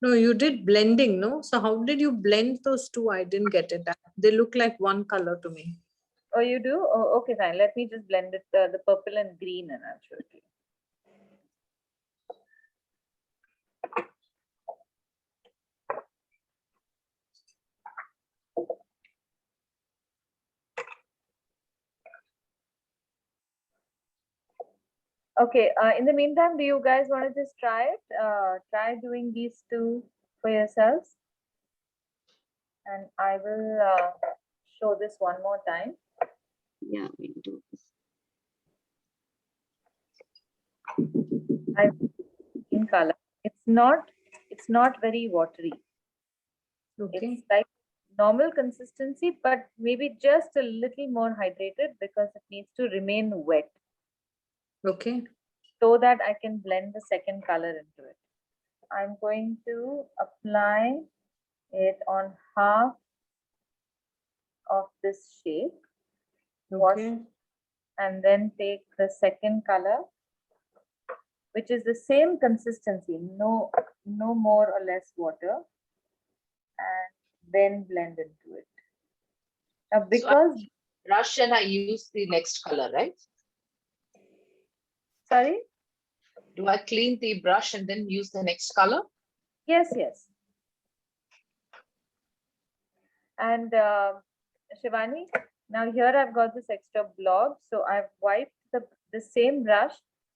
No, you did blending, no? So how did you blend those two? I didn't get it. They look like one color to me. Oh, you do? Oh, okay, fine. Let me just blend it, the purple and green, and I'll show it to you. Okay, in the meantime, do you guys want to just try it? Try doing these two for yourselves. And I will show this one more time. Yeah, we'll do this. In color. It's not very watery. Okay. It's like normal consistency, but maybe just a little more hydrated because it needs to remain wet Okay. so that I can blend the second color into it. I'm going to apply it on half of this shape, wash, Okay. and then take the second color, which is the same consistency, no more or less water, and then blend into it. Now, because Brush and I use the next color, right? sorry, Do I clean the brush and then use the next color? yes. And Shivani, now here I've got this extra blob, so I've wiped the same brush,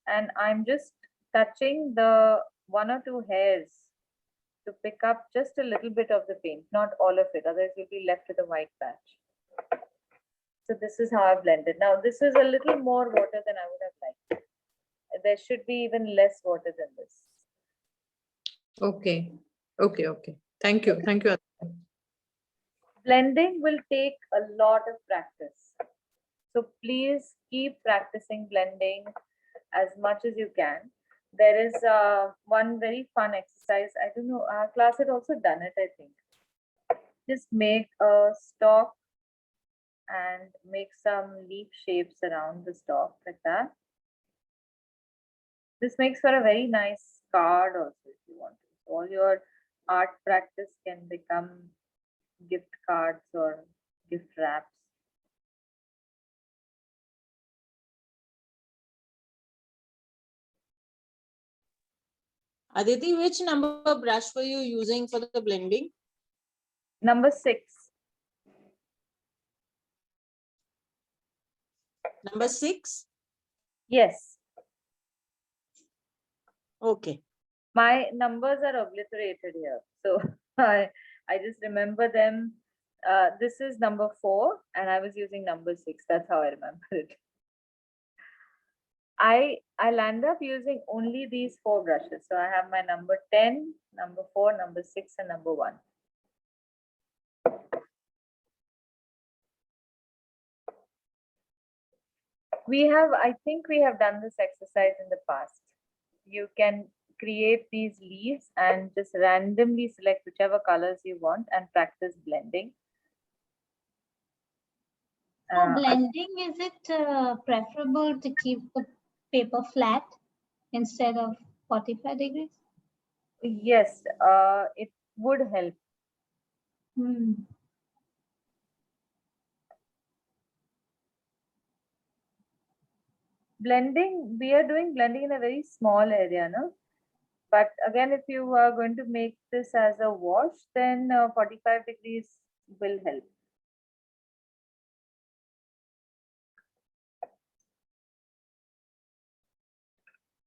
and I'm just touching the one or two hairs to pick up just a little bit of the paint, not all of it, otherwise you'll be left with a white patch. So this is how I blended. Now this is a little more water than I would have liked. There should be even less water than this. Okay. Okay. Thank you. Thank you. Blending will take a lot of practice. So please keep practicing blending as much as you can. There is one very fun exercise. I don't know, our class had also done it, I think. Just make a stalk and make some leaf shapes around the stalk like that. This makes for a very nice card also if you want to. So all your art practice can become gift cards or gift wraps. Aditi, which number brush were you using for the blending? Number 6. Number 6? Yes. Okay. My numbers are obliterated here. So I just remember them. This is number 4 and I was using number 6. That's how I remember it. I'll end up using only these 4 brushes. So I have my number 10, number 4, number 6, and number 1. I think we have done this exercise in the past. You can create these leaves and just randomly select whichever colors you want and practice blending. For blending, is it preferable to keep the paper flat instead of 45 degrees? Yes, it would help. Blending, we are doing blending in a very small area, no? But again, if you are going to make this as a wash, then 45 degrees will help.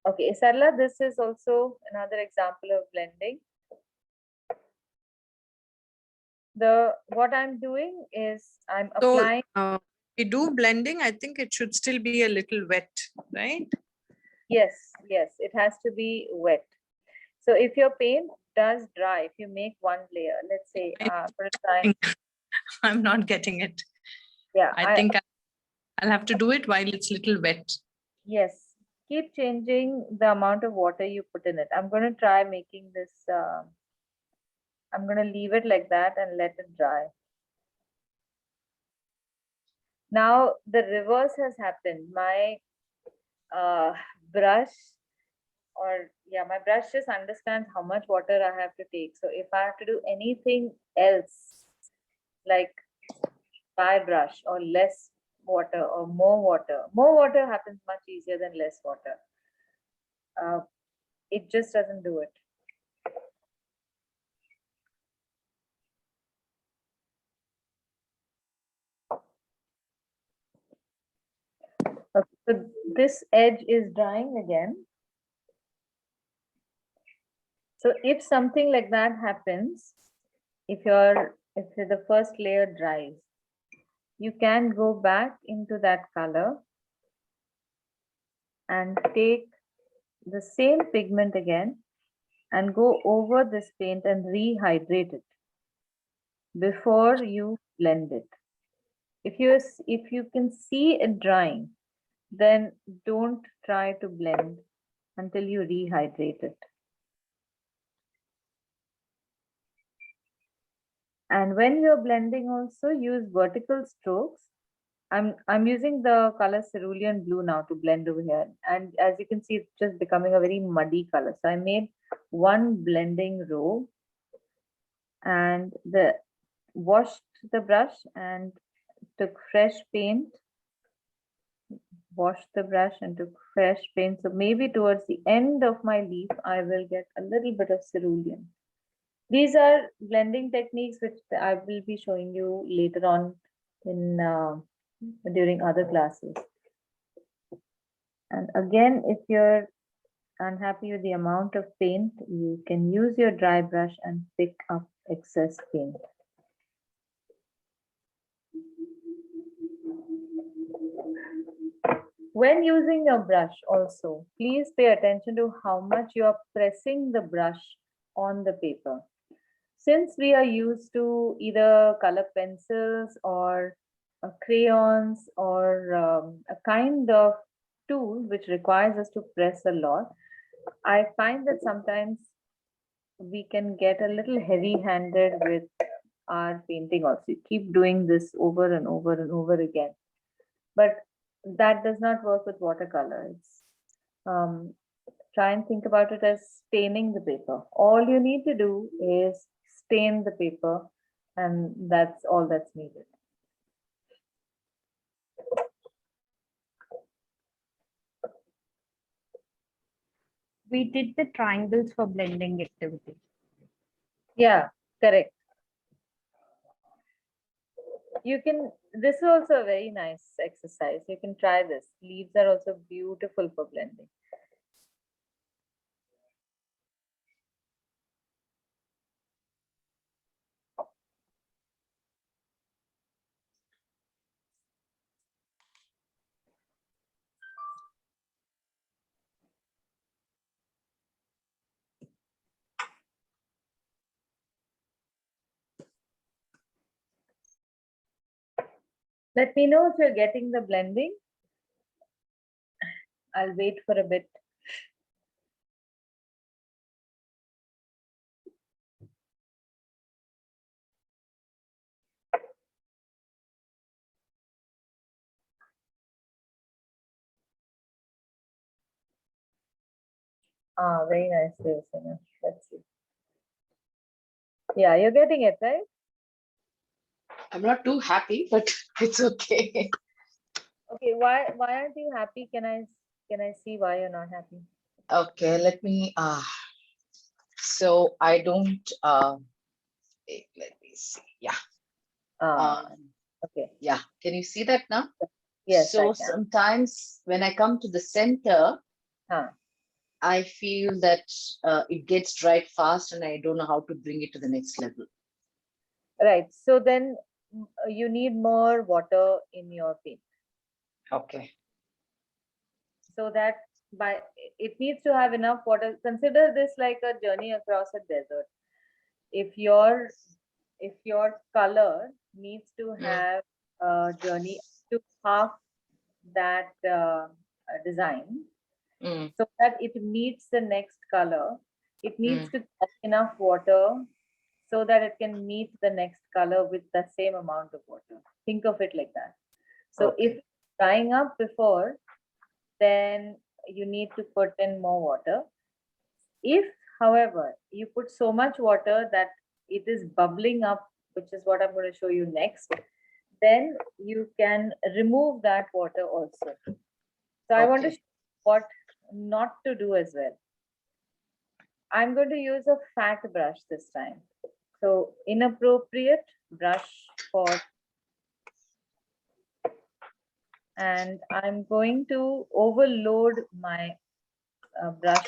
Okay, Sarla, this is also another example of blending. What I'm doing is I'm applying. So we do blending. I think it should still be a little wet, right? Yes, it has to be wet. So if your paint does dry, if you make one layer, let's say for a time. I'm not getting it. Yeah, I think I'll have to do it while it's little wet. Yes, keep changing the amount of water you put in it. I'm going to try making this. I'm going to leave it like that and let it dry. Now the reverse has happened. My brush, or yeah, my brush just understands how much water I have to take. So if I have to do anything else, like dry brush or less water or more water happens much easier than less water. It just doesn't do it. Okay, so this edge is drying again. So if something like that happens, if the first layer dries, you can go back into that color and take the same pigment again and go over this paint and rehydrate it before you blend it. If you can see it drying, then don't try to blend until you rehydrate it. And when you're blending also, use vertical strokes. I'm using the color cerulean blue now to blend over here. And as you can see, it's just becoming a very muddy color. So I made one blending row and washed the brush and took fresh paint, washed the brush and took fresh paint. So maybe towards the end of my leaf, I will get a little bit of cerulean. These are blending techniques which I will be showing you later on in during other classes. And again, if you're unhappy with the amount of paint, you can use your dry brush and pick up excess paint. When using your brush also, please pay attention to how much you are pressing the brush on the paper. Since we are used to either color pencils or crayons or a kind of tool which requires us to press a lot, I find that sometimes we can get a little heavy-handed with our painting also. You keep doing this over and over and over again. But that does not work with watercolor. Try and think about it as staining the paper. All you need to do is stain the paper, and that's all that's needed. We did the triangles for blending activity. Yeah, correct. You can, this is also a very nice exercise. You can try this. Leaves are also beautiful for blending. Let me know if you're getting the blending. I'll wait for a bit. Ah, very nice, Devasena. Let's see. Yeah, you're getting it, right? I'm not too happy, but it's okay. Okay, why aren't you happy? Can I see why you're not happy? Okay, let me so I don't let me see. Yeah. Okay. Yeah, can you see that now? Yes. So sometimes when I come to the center, I feel that it gets dried fast and I don't know how to bring it to the next level. Right. So then you need more water in your paint. Okay. So that it needs to have enough water. Consider this like a journey across a desert. If your color needs to have a journey to half that design, so that it meets the next color, it needs to have enough water so that it can meet the next color with the same amount of water. Think of it like that. So if it's drying up before, then you need to put in more water. If, however, you put so much water that it is bubbling up, which is what I'm going to show you next, then you can remove that water also. So I want to Okay. show what not to do as well. I'm going to use a fat brush this time. So inappropriate brush for, and I'm going to overload my brush.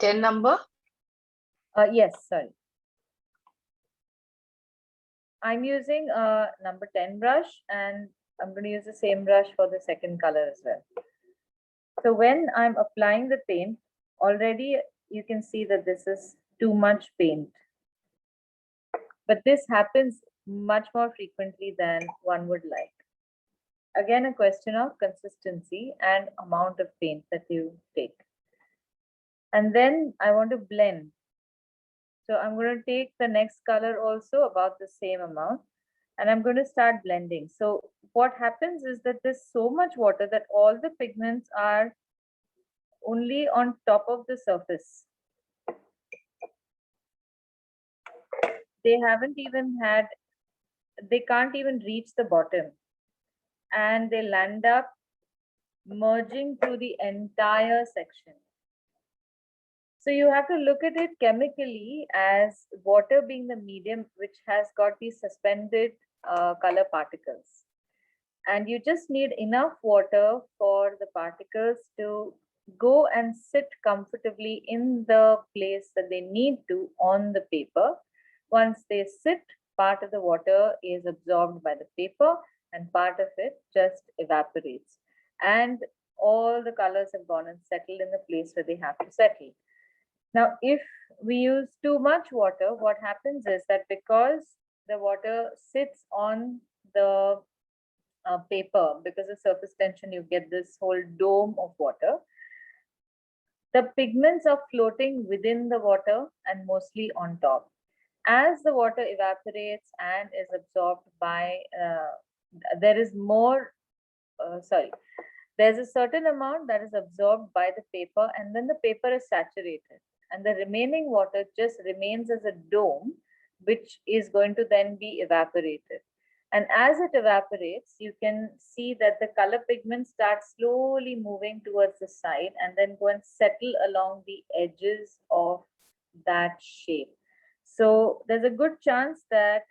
10 number? Yes, sorry. I'm using a number 10 brush, and I'm going to use the same brush for the second color as well. So when I'm applying the paint, already you can see that this is too much paint. But this happens much more frequently than one would like. Again, a question of consistency and amount of paint that you take. And then I want to blend. So I'm going to take the next color also about the same amount, and I'm going to start blending. So what happens is that there's so much water that all the pigments are only on top of the surface. They haven't even had, they can't even reach the bottom, and they'll end up merging through the entire section. So you have to look at it chemically as water being the medium which has got these suspended color particles. And you just need enough water for the particles to go and sit comfortably in the place that they need to on the paper. Once they sit, part of the water is absorbed by the paper and part of it just evaporates. And all the colors have gone and settled in the place where they have to settle. Now, if we use too much water, what happens is that because the water sits on the paper, because of surface tension, you get this whole dome of water. The pigments are floating within the water and mostly on top. As the water evaporates and is absorbed by, there is more, there's a certain amount that is absorbed by the paper, and then the paper is saturated. And the remaining water just remains as a dome, which is going to then be evaporated. And as it evaporates, you can see that the color pigments start slowly moving towards the side and then go and settle along the edges of that shape. So there's a good chance that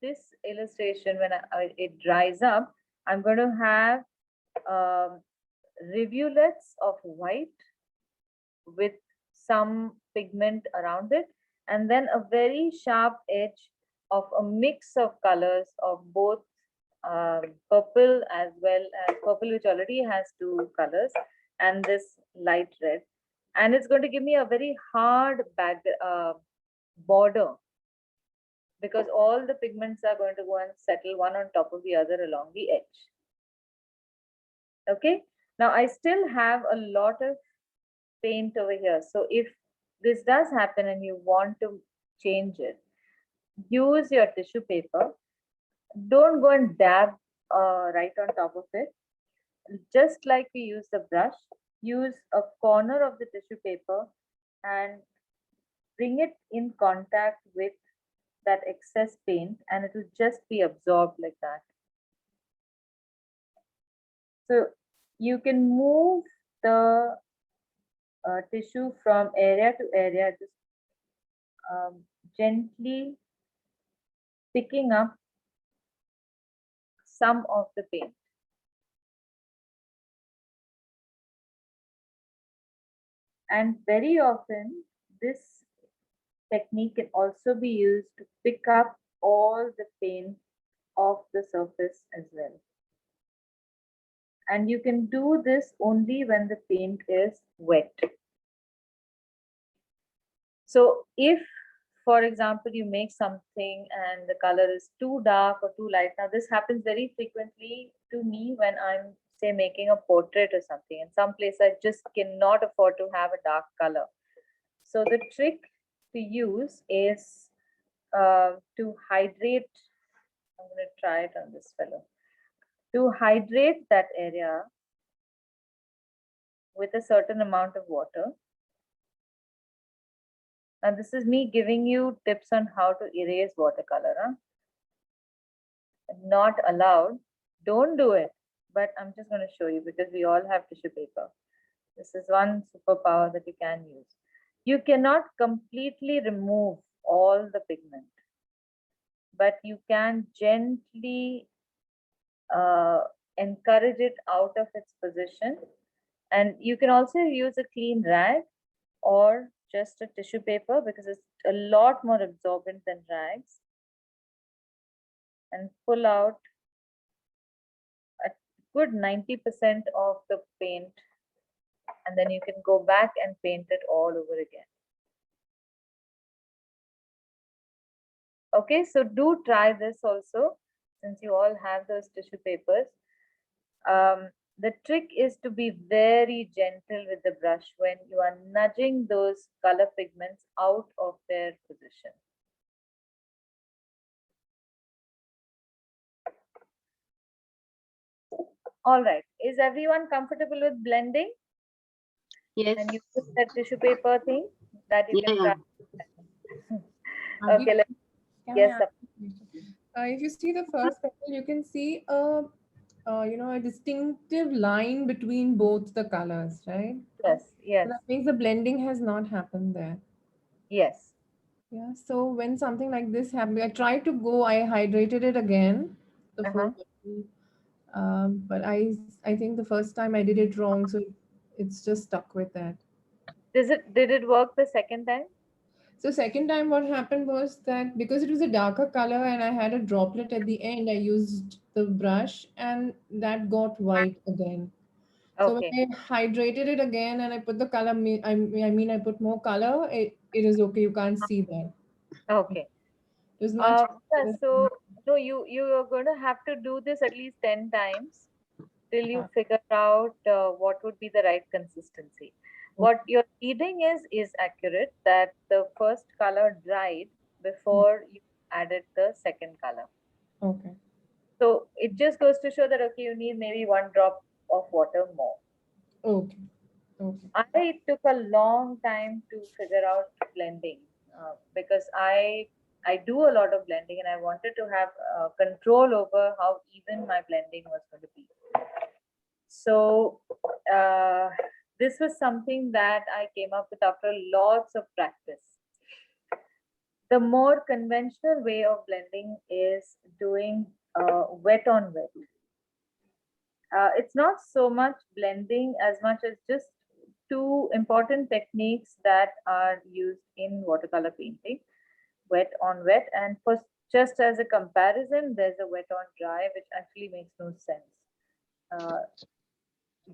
this illustration, when it dries up, I'm going to have rivulets of white with some pigment around it, and then a very sharp edge of a mix of colors of both purple as well as purple, which already has two colors, and this light red. And it's going to give me a very hard border, because all the pigments are going to go and settle one on top of the other along the edge. Okay, now I still have a lot of paint over here. So if this does happen and you want to change it, use your tissue paper. Don't go and dab right on top of it. Just like we use the brush, use a corner of the tissue paper and bring it in contact with that excess paint, and it will just be absorbed like that. So you can move the tissue from area to area, just gently picking up some of the paint. And very often, this technique can also be used to pick up all the paint off the surface as well. And you can do this only when the paint is wet. So if, for example, you make something and the color is too dark or too light, now this happens very frequently to me when I'm, say, making a portrait or something. In some place, I just cannot afford to have a dark color. So the trick to use is to hydrate. I'm going to try it on this fellow. to hydrate that area with a certain amount of water. Now this is me giving you tips on how to erase watercolor. Huh? Not allowed. Don't do it. But I'm just going to show you because we all have tissue paper. This is one superpower that you can use. You cannot completely remove all the pigment, but you can gently encourage it out of its position. And you can also use a clean rag or just a tissue paper because it's a lot more absorbent than rags, and pull out a good 90% of the paint, and then you can go back and paint it all over again. Okay, so do try this also, since you all have those tissue papers. The trick is to be very gentle with the brush when you are nudging those color pigments out of their position. All right, is everyone comfortable with blending? Yes. And you put that tissue paper thing that you can try. Okay, Can yes. I ask you? If you see the first petal, you can see a a distinctive line between both the colors, right? Yes, yes. So that means the blending has not happened there. Yes. Yeah. So when something like this happened, I tried to go. I hydrated it again, the full bottle. But I think the first time I did it wrong, so it's just stuck with that. Did it work the second time? So second time what happened was that because it was a darker color and I had a droplet at the end, I used the brush and that got white again. So when I hydrated it again and I put the color, I mean I put more color, it is okay. You can't see that. Okay. It was much. So no, you are going to have to do this at least 10 times till you figure out what would be the right consistency. What your reading is accurate, that the first color dried before you added the second color. Okay. So it just goes to show that, okay, you need maybe 1 drop of water more. Okay. Okay. I took a long time to figure out blending because I do a lot of blending and I wanted to have control over how even my blending was going to be. So this was something that I came up with after lots of practice. The more conventional way of blending is doing wet on wet. It's not so much blending as much as just 2 important techniques that are used in watercolor painting: wet on wet, and for just as a comparison, there's a wet on dry, which actually makes no sense.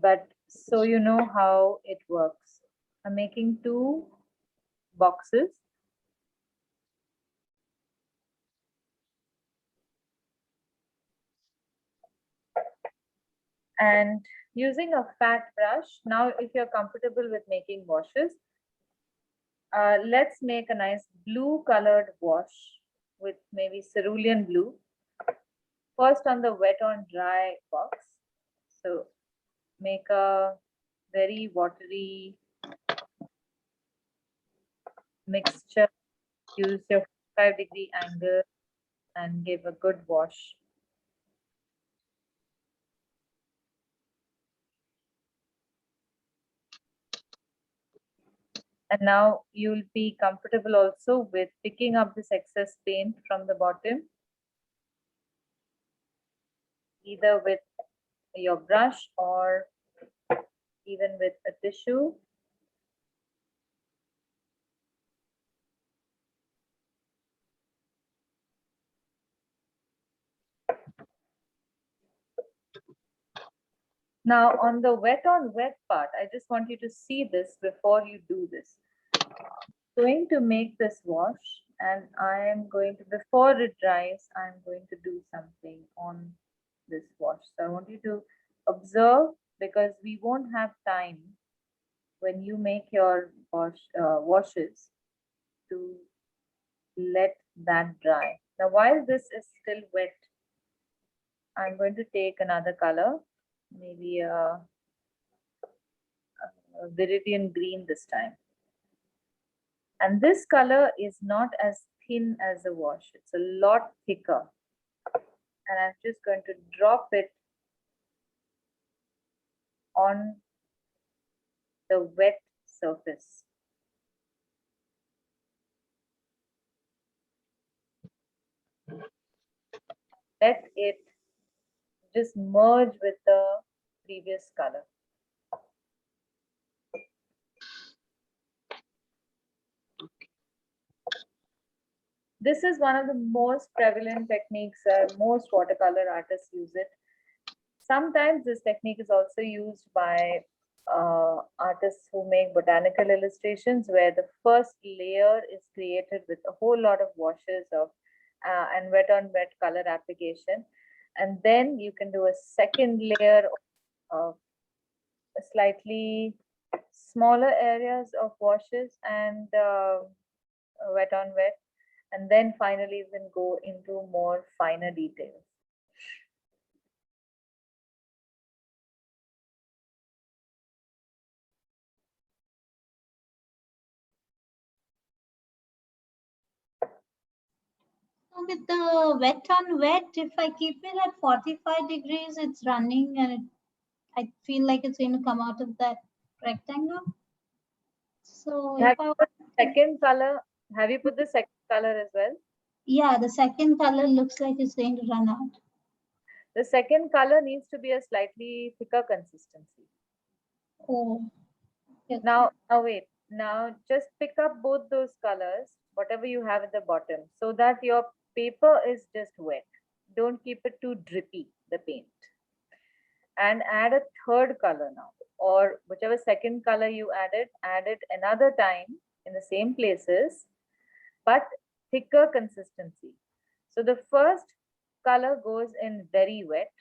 But so you know how it works. I'm making 2 boxes. And using a fat brush, now if you're comfortable with making washes, let's make a nice blue colored wash with maybe cerulean blue. First on the wet on dry box. So make a very watery mixture. Use your 45-degree angle and give a good wash. And now you'll be comfortable also with picking up this excess paint from the bottom, either with your brush or even with a tissue. Now on the wet on wet part, I just want you to see this before you do this. I'm going to make this wash and I am going to, before it dries, I'm going to do something on this wash. So I want you to observe, because we won't have time when you make your washes to let that dry. Now while this is still wet, I'm going to take another color, maybe a viridian green this time. And this color is not as thin as the wash. It's a lot thicker. And I'm just going to drop it on the wet surface. Let it just merge with the previous color. This is one of the most prevalent techniques. Most watercolor artists use it. Sometimes this technique is also used by artists who make botanical illustrations, where the first layer is created with a whole lot of washes of and wet on wet color application. And then you can do a second layer of slightly smaller areas of washes and wet on wet. And then finally you can go into more finer details. So with the wet on wet, if I keep it at 45 degrees, it's running and I feel like it's going to come out of that rectangle. So Have if I you put the second color, have you put the second color as well? yeah, the second color looks like it's going to run out. The second color needs to be a slightly thicker consistency. Oh. Okay. Now wait. Now just pick up both those colors, whatever you have at the bottom, so that your paper is just wet. Don't keep it too drippy, the paint. And add a third color now, or whichever second color you add it another time in the same places, but thicker consistency. So the first color goes in very wet,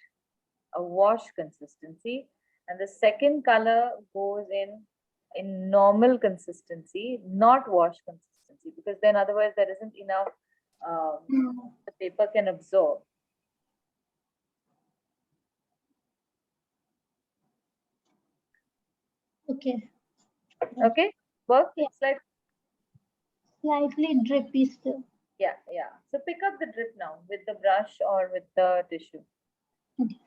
a wash consistency, and the second color goes in normal consistency, not wash consistency, because then otherwise there isn't enough the paper can absorb. Okay. Okay, work. Yeah. It's like Slightly drippy still. yeah. So pick up the drip now with the brush or with the tissue. Okay.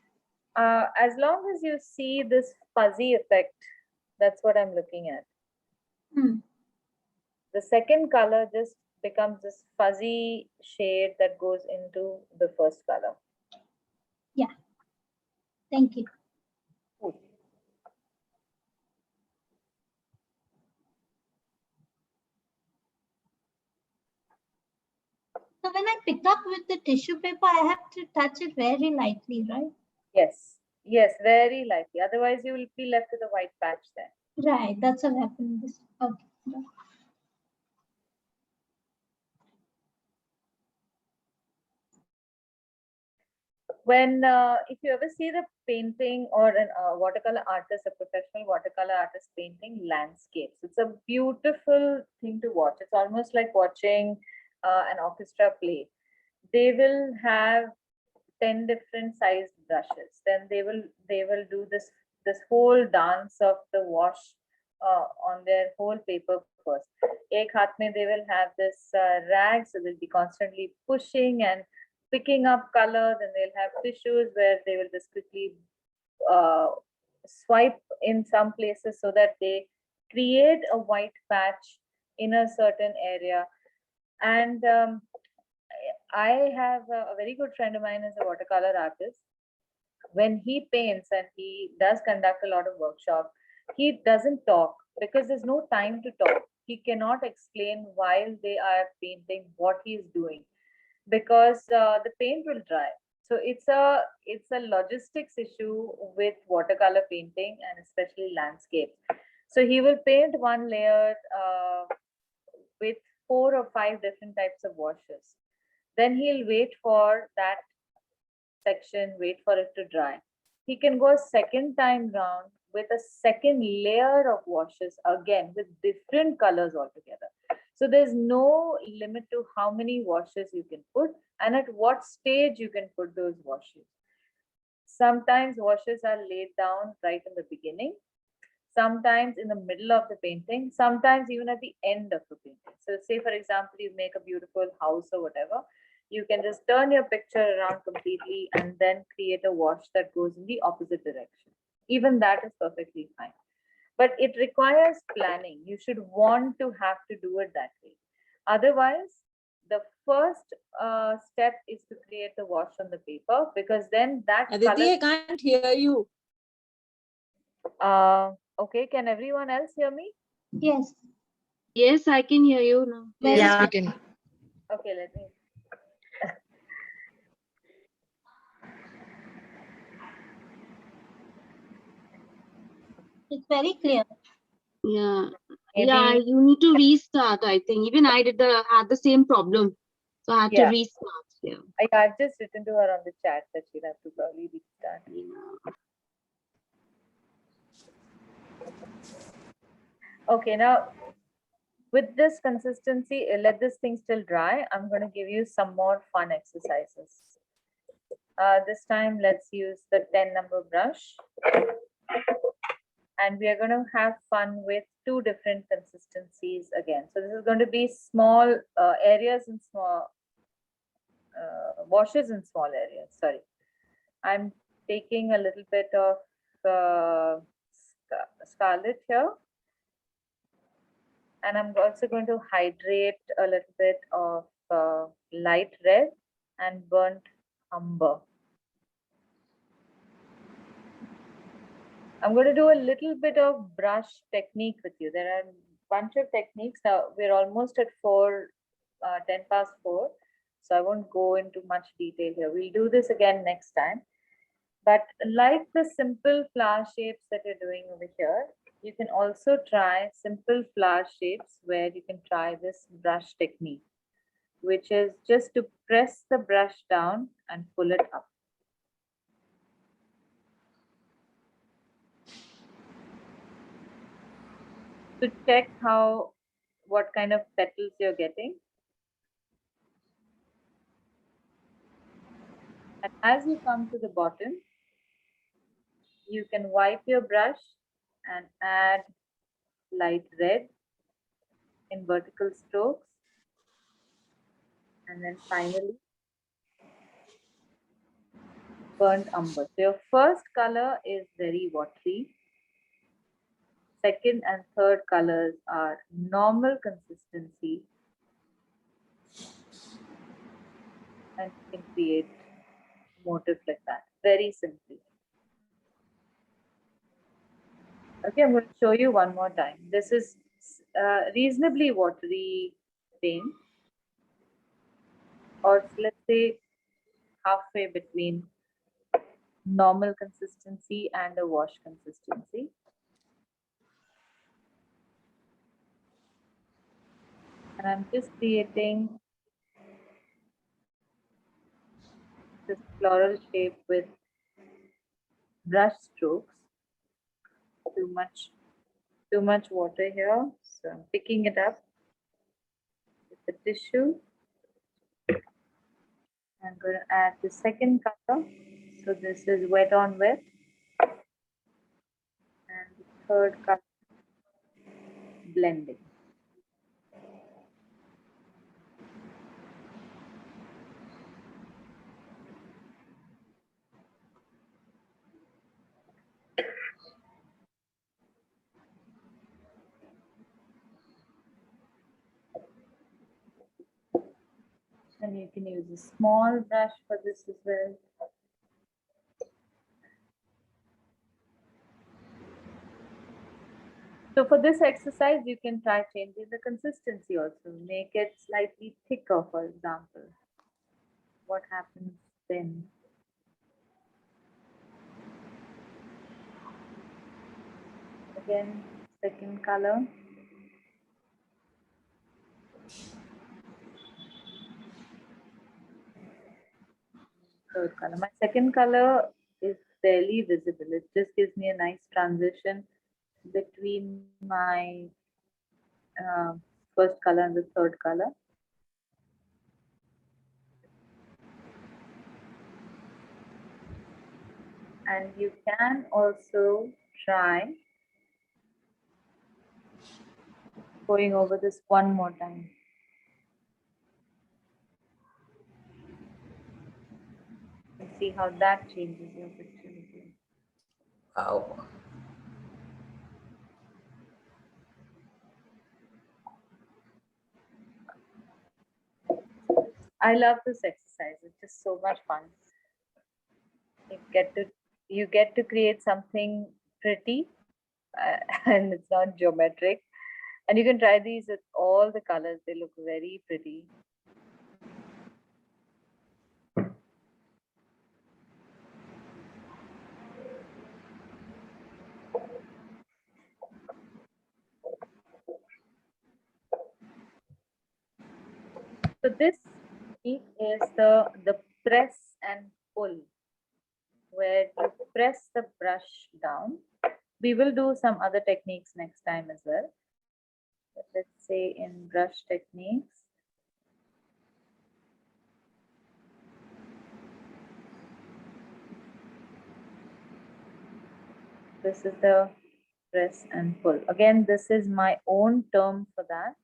As long as you see this fuzzy effect, that's what I'm looking at. The second color just becomes this fuzzy shade that goes into the first color. Yeah. Thank you. Cool. So when I pick up with the tissue paper, I have to touch it very lightly, right? Yes, very lightly. Otherwise, you will be left with a white patch there. Right, that's what happened. Okay. When if you ever see the painting or a watercolor artist, a professional watercolor artist painting landscapes, it's a beautiful thing to watch. It's almost like watching an orchestra play. They will have 10 different sized brushes. Then they will do this whole dance of the wash on their whole paper first. Ek haath mein they will have this rag, so they'll be constantly pushing and picking up color. Then they'll have tissues where they will just quickly swipe in some places so that they create a white patch in a certain area. And I have a very good friend of mine is a watercolor artist. When he paints and he does conduct a lot of workshops, he doesn't talk because there's no time to talk. He cannot explain while they are painting what he's doing because the paint will dry. So it's a logistics issue with watercolor painting and especially landscape. So he will paint one layer with 4 or 5 different types of washes. Then he'll wait for that section, wait for it to dry. He can go a second time round with a second layer of washes again with different colors altogether. So there's no limit to how many washes you can put and at what stage you can put those washes. Sometimes washes are laid down right in the beginning, sometimes in the middle of the painting, sometimes even at the end of the painting. So say, for example, you make a beautiful house or whatever, you can just turn your picture around completely and then create a wash that goes in the opposite direction. Even that is perfectly fine. But it requires planning. You should want to have to do it that way. Otherwise, the first step is to create the wash on the paper, because then that Aditi, I color. can't hear you. Okay, can everyone else hear me? Yes. Yes, I can hear you now. Yes, we can. Okay, let me. It's very clear. Yeah. Maybe, Yeah, you need to restart, I think. Even I had the same problem. So I had to yeah. restart. Yeah. I've just written to her on the chat that she'll have to probably restart. Okay, now with this consistency, let this thing still dry. I'm going to give you some more fun exercises. This time, let's use the 10 number brush. And we are going to have fun with two different consistencies again. So this is going to be small areas and small washes in small areas. Sorry. I'm taking a little bit of scarlet here. And I'm also going to hydrate a little bit of light red and burnt umber. I'm going to do a little bit of brush technique with you. There are a bunch of techniques. Now we're almost at 10 past 4. So I won't go into much detail here. We'll do this again next time. But like the simple flower shapes that you're doing over here, you can also try simple flower shapes where you can try this brush technique, which is just to press the brush down and pull it up. To check what kind of petals you're getting. And as you come to the bottom, you can wipe your brush and add light red in vertical strokes. And then finally, burnt umber. So your first color is very watery. Second and third colors are normal consistency. And you can create motif like that, very simply. Okay, I'm going to show you one more time. This is reasonably watery paint, or let's say halfway between normal consistency and a wash consistency. And I'm just creating this floral shape with brush strokes. Too much water here. So I'm picking it up with the tissue. I'm going to add the second color. So this is wet on wet. And the third color, blending. And you can use a small brush for this as well. So for this exercise, you can try changing the consistency also. Make it slightly thicker, for example. What happens then? Again, second color. Third color. My second color is barely visible. It just gives me a nice transition between my first color and the third color. And you can also try going over this one more time. And see how that changes your picture. Wow. I love this exercise. It's just so much fun. You get to create something pretty, and it's not geometric. And you can try these with all the colors. They look very pretty. So this technique is the press and pull, where you press the brush down. We will do some other techniques next time as well. But let's say in brush techniques. This is the press and pull. Again, this is my own term for that.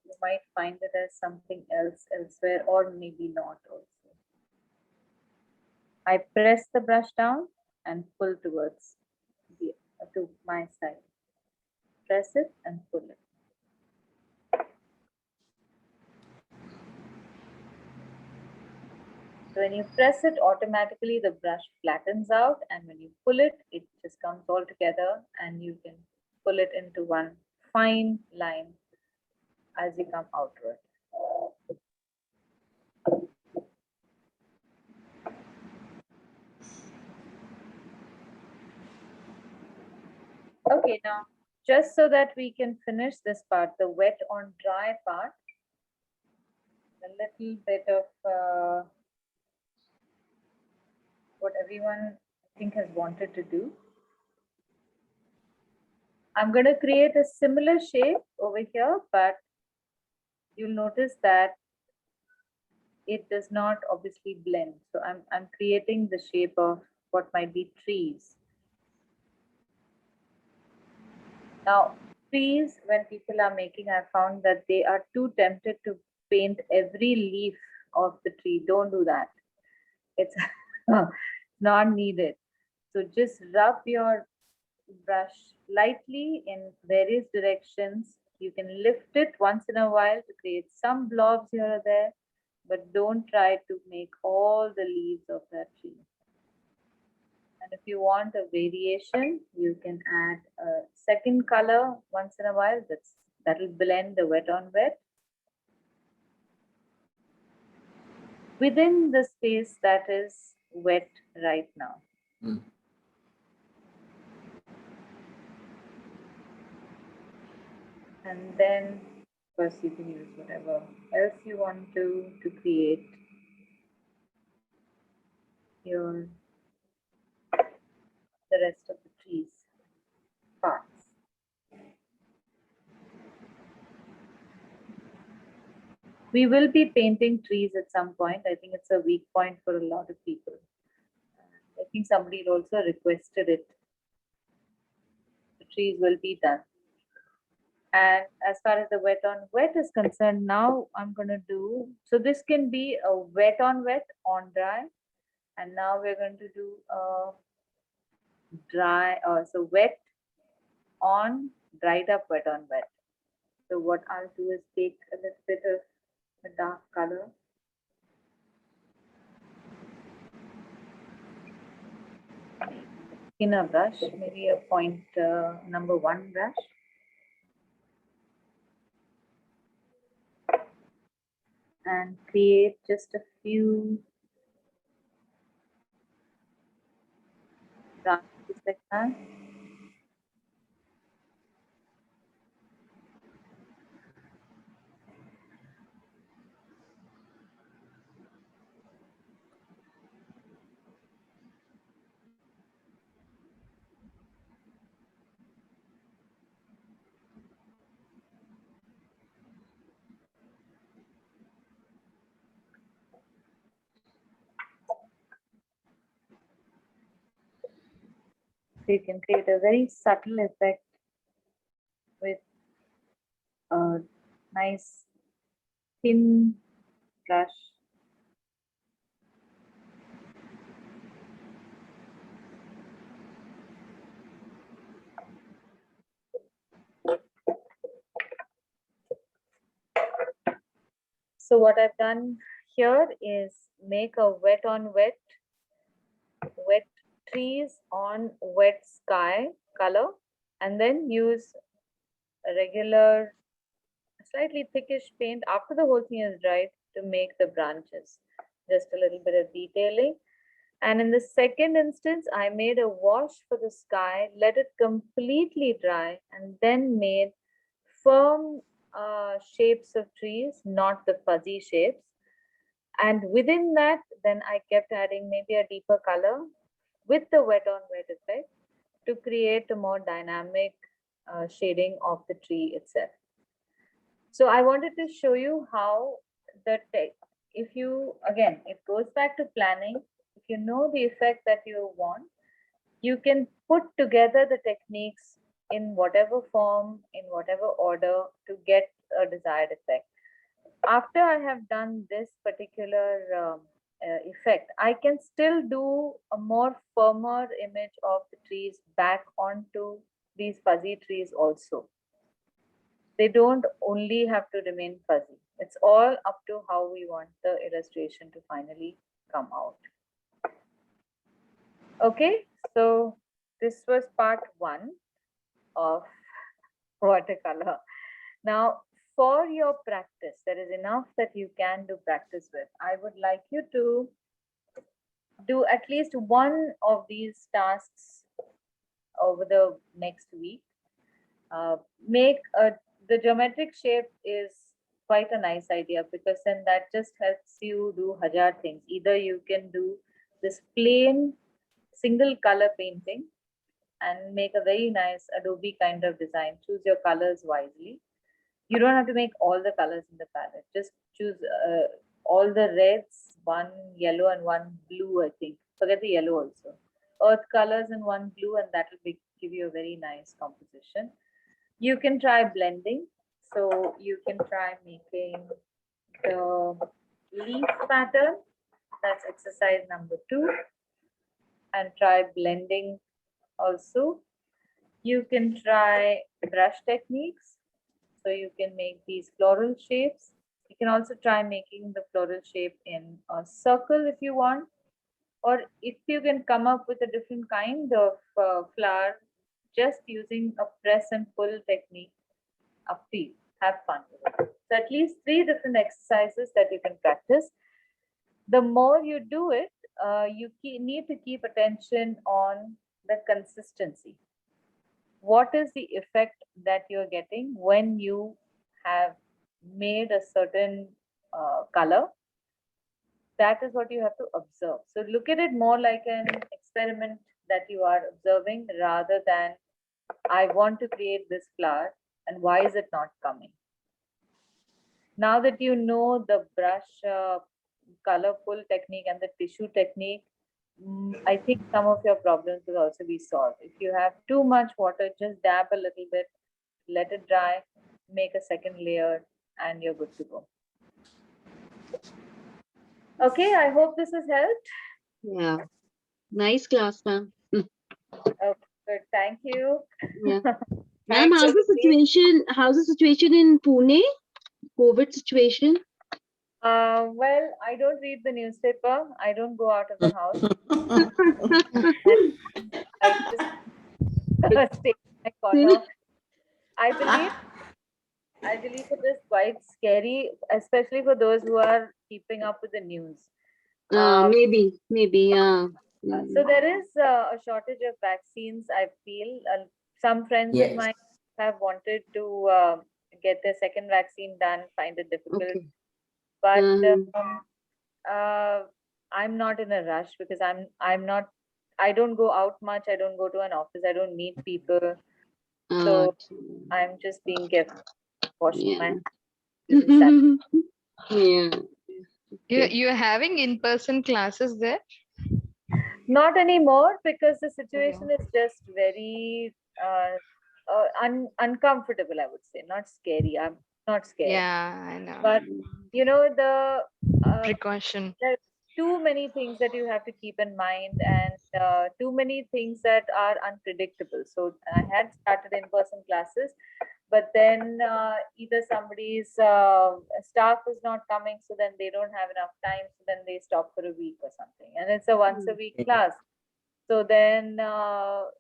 You might find it as something else elsewhere, or maybe not also. I press the brush down and pull towards to my side. Press it and pull it. So when you press it, automatically the brush flattens out, and when you pull it, it just comes all together, and you can pull it into one fine line as you come outward. Okay, now just so that we can finish this part, the wet on dry part, a little bit of what everyone I think has wanted to do. I'm going to create a similar shape over here, but you'll notice that it does not obviously blend. So I'm creating the shape of what might be trees. Now, trees, when people are making, I found that they are too tempted to paint every leaf of the tree. Don't do that. It's not needed. So just rub your brush lightly in various directions. You can lift it once in a while to create some blobs here or there, but don't try to make all the leaves of that tree. And if you want a variation, you can add a second color once in a while. That'll blend the wet on wet within the space that is wet right now. And then, of course, you can use whatever else you want to create the rest of the trees parts. We will be painting trees at some point. I think it's a weak point for a lot of people. I think somebody also requested it. The trees will be done. And as far as the wet on wet is concerned, now I'm going to do, so this can be a wet on wet on dry. And now we're going to do a dry, so wet on dried up, wet on wet. So what I'll do is take a little bit of a dark color. In a brush, maybe a point number 1 brush. And create just a few branches like that. So you can create a very subtle effect with a nice thin brush. So what I've done here is make a wet on wet, wet trees on wet sky color, and then use a regular, slightly thickish paint after the whole thing is dried to make the branches. Just a little bit of detailing. And in the second instance, I made a wash for the sky, let it completely dry, and then made firm shapes of trees, not the fuzzy shapes. And within that, then I kept adding maybe a deeper color with the wet on wet effect to create a more dynamic shading of the tree itself. So I wanted to show you how if you, again, it goes back to planning. If you know the effect that you want, you can put together the techniques in whatever form, in whatever order to get a desired effect. After I have done this particular effect, I can still do a more firmer image of the trees back onto these fuzzy trees also. They don't only have to remain fuzzy. It's all up to how we want the illustration to finally come out. Okay, so this was part 1 of watercolor. Now, for your practice, there is enough that you can do practice with. I would like you to do at least one of these tasks over the next week. The geometric shape is quite a nice idea, because then that just helps you do 1,000 things. Either you can do this plain single color painting and make a very nice Adobe kind of design. Choose your colors wisely. You don't have to make all the colors in the palette. Just choose all the reds, one yellow and one blue, I think. Forget the yellow also. Earth colors and one blue, and that will give you a very nice composition. You can try blending. So you can try making the leaf pattern. That's exercise number 2. And try blending also. You can try brush techniques. So you can make these floral shapes. You can also try making the floral shape in a circle if you want. Or if you can come up with a different kind of flower, just using a press and pull technique, up to you. Have fun with it. So at least 3 different exercises that you can practice. The more you do it, you need to keep attention on the consistency. What is the effect that you're getting when you have made a certain color? That is what you have to observe. So look at it more like an experiment that you are observing, rather than I want to create this flower and why is it not coming? Now that you know the brush color pull technique and the tissue technique, I think some of your problems will also be solved. If you have too much water, just dab a little bit, let it dry, make a second layer, and you're good to go. Okay, I hope this has helped. Yeah, nice class, ma'am. Okay, good. Thank you. Yeah. Ma'am, how's the situation? How's the situation in Pune? COVID situation? Well, I don't read the newspaper. I don't go out of the house. I just stay in my corner. I believe it is quite scary, especially for those who are keeping up with the news. Maybe, yeah. So there is a shortage of vaccines, I feel. Some friends of mine have wanted to get their second vaccine done, find it difficult. Okay. But I'm not in a rush, because I don't go out much. I don't go to an office. I don't meet people. So I'm just being careful. Washing my hands. Yeah. You're having in-person classes there? Not anymore, because the situation is just very uncomfortable, I would say. Not scary. I'm not scared. Yeah, I know. But you know, the Precaution. there are too many things that you have to keep in mind, and too many things that are unpredictable. So I had started in-person classes, but then either somebody's staff is not coming, so then they don't have enough time, so then they stop for a week or something, and it's a once a week class, so then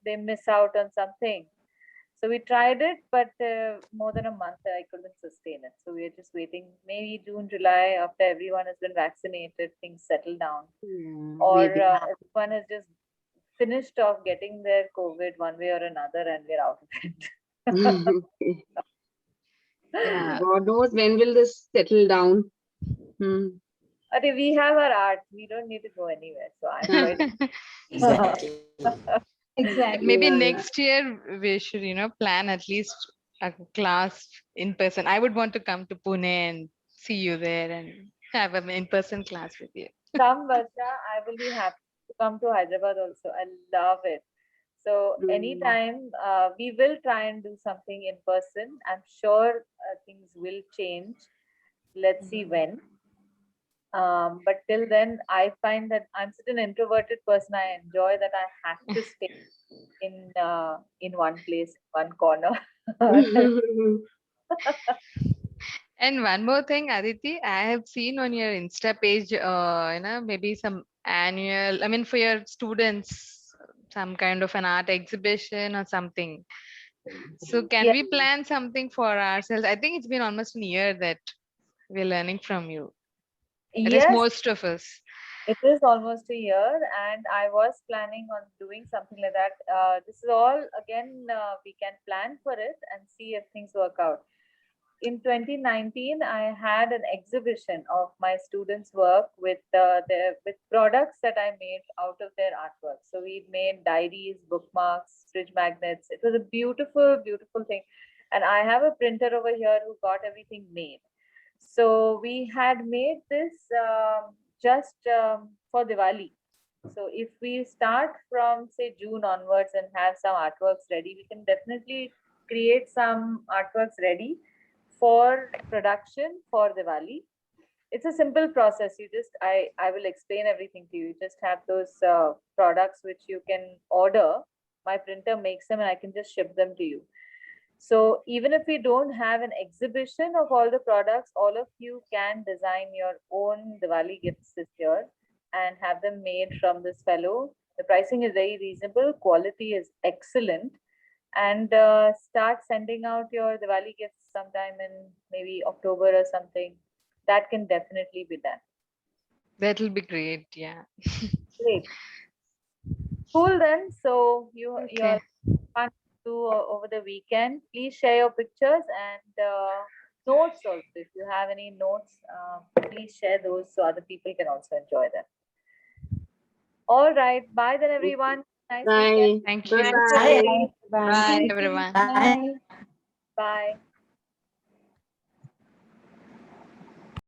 they miss out on something. So we tried it, but more than a month I couldn't sustain it. So we're just waiting, maybe June, July, after everyone has been vaccinated, things settle down, or everyone has just finished off getting their COVID one way or another, and we're out of it. Yeah. God knows when will this settle down. Okay, we have our art. We don't need to go anywhere. So I'm quite Exactly. Exactly. Maybe next year we should, plan at least a class in person. I would want to come to Pune and see you there and have an in-person class with you. Come, Varsha. I will be happy to come to Hyderabad also. I love it. So anytime we will try and do something in person. I'm sure things will change. Let's see when. But till then, I find that I'm such an introverted person. I enjoy that I have to stay in one place, one corner. And one more thing, Aditi, I have seen on your Insta page, maybe some annual, I mean, for your students, some kind of an art exhibition or something. So can Yeah. we plan something for ourselves? I think it's been almost a year that we're learning from you. At least Yes, most of us. it is almost a year, and I was planning on doing something like that. This is all again, we can plan for it and see if things work out. In 2019, I had an exhibition of my students' work with with products that I made out of their artwork. So we made diaries, bookmarks, fridge magnets. It was a beautiful, beautiful thing. And I have a printer over here who got everything made. So we had made this just for Diwali. So if we start from say June onwards and have some artworks ready, we can definitely create some artworks ready for production for Diwali. It's a simple process. I will explain everything to you. You just have those products which you can order. My printer makes them and I can just ship them to you. So even if we don't have an exhibition of all the products, all of you can design your own Diwali gifts this year and have them made from this fellow. The pricing is very reasonable, quality is excellent, and start sending out your Diwali gifts sometime in maybe October or something. That can definitely be done. That'll be great. Yeah. Great. Cool then. So you're fun to do over the weekend. Please share your pictures and notes also. If you have any notes, please share those so other people can also enjoy them. All right. Bye then, everyone. Nice weekend. Thank you. Bye. Bye, everyone. Bye. Bye.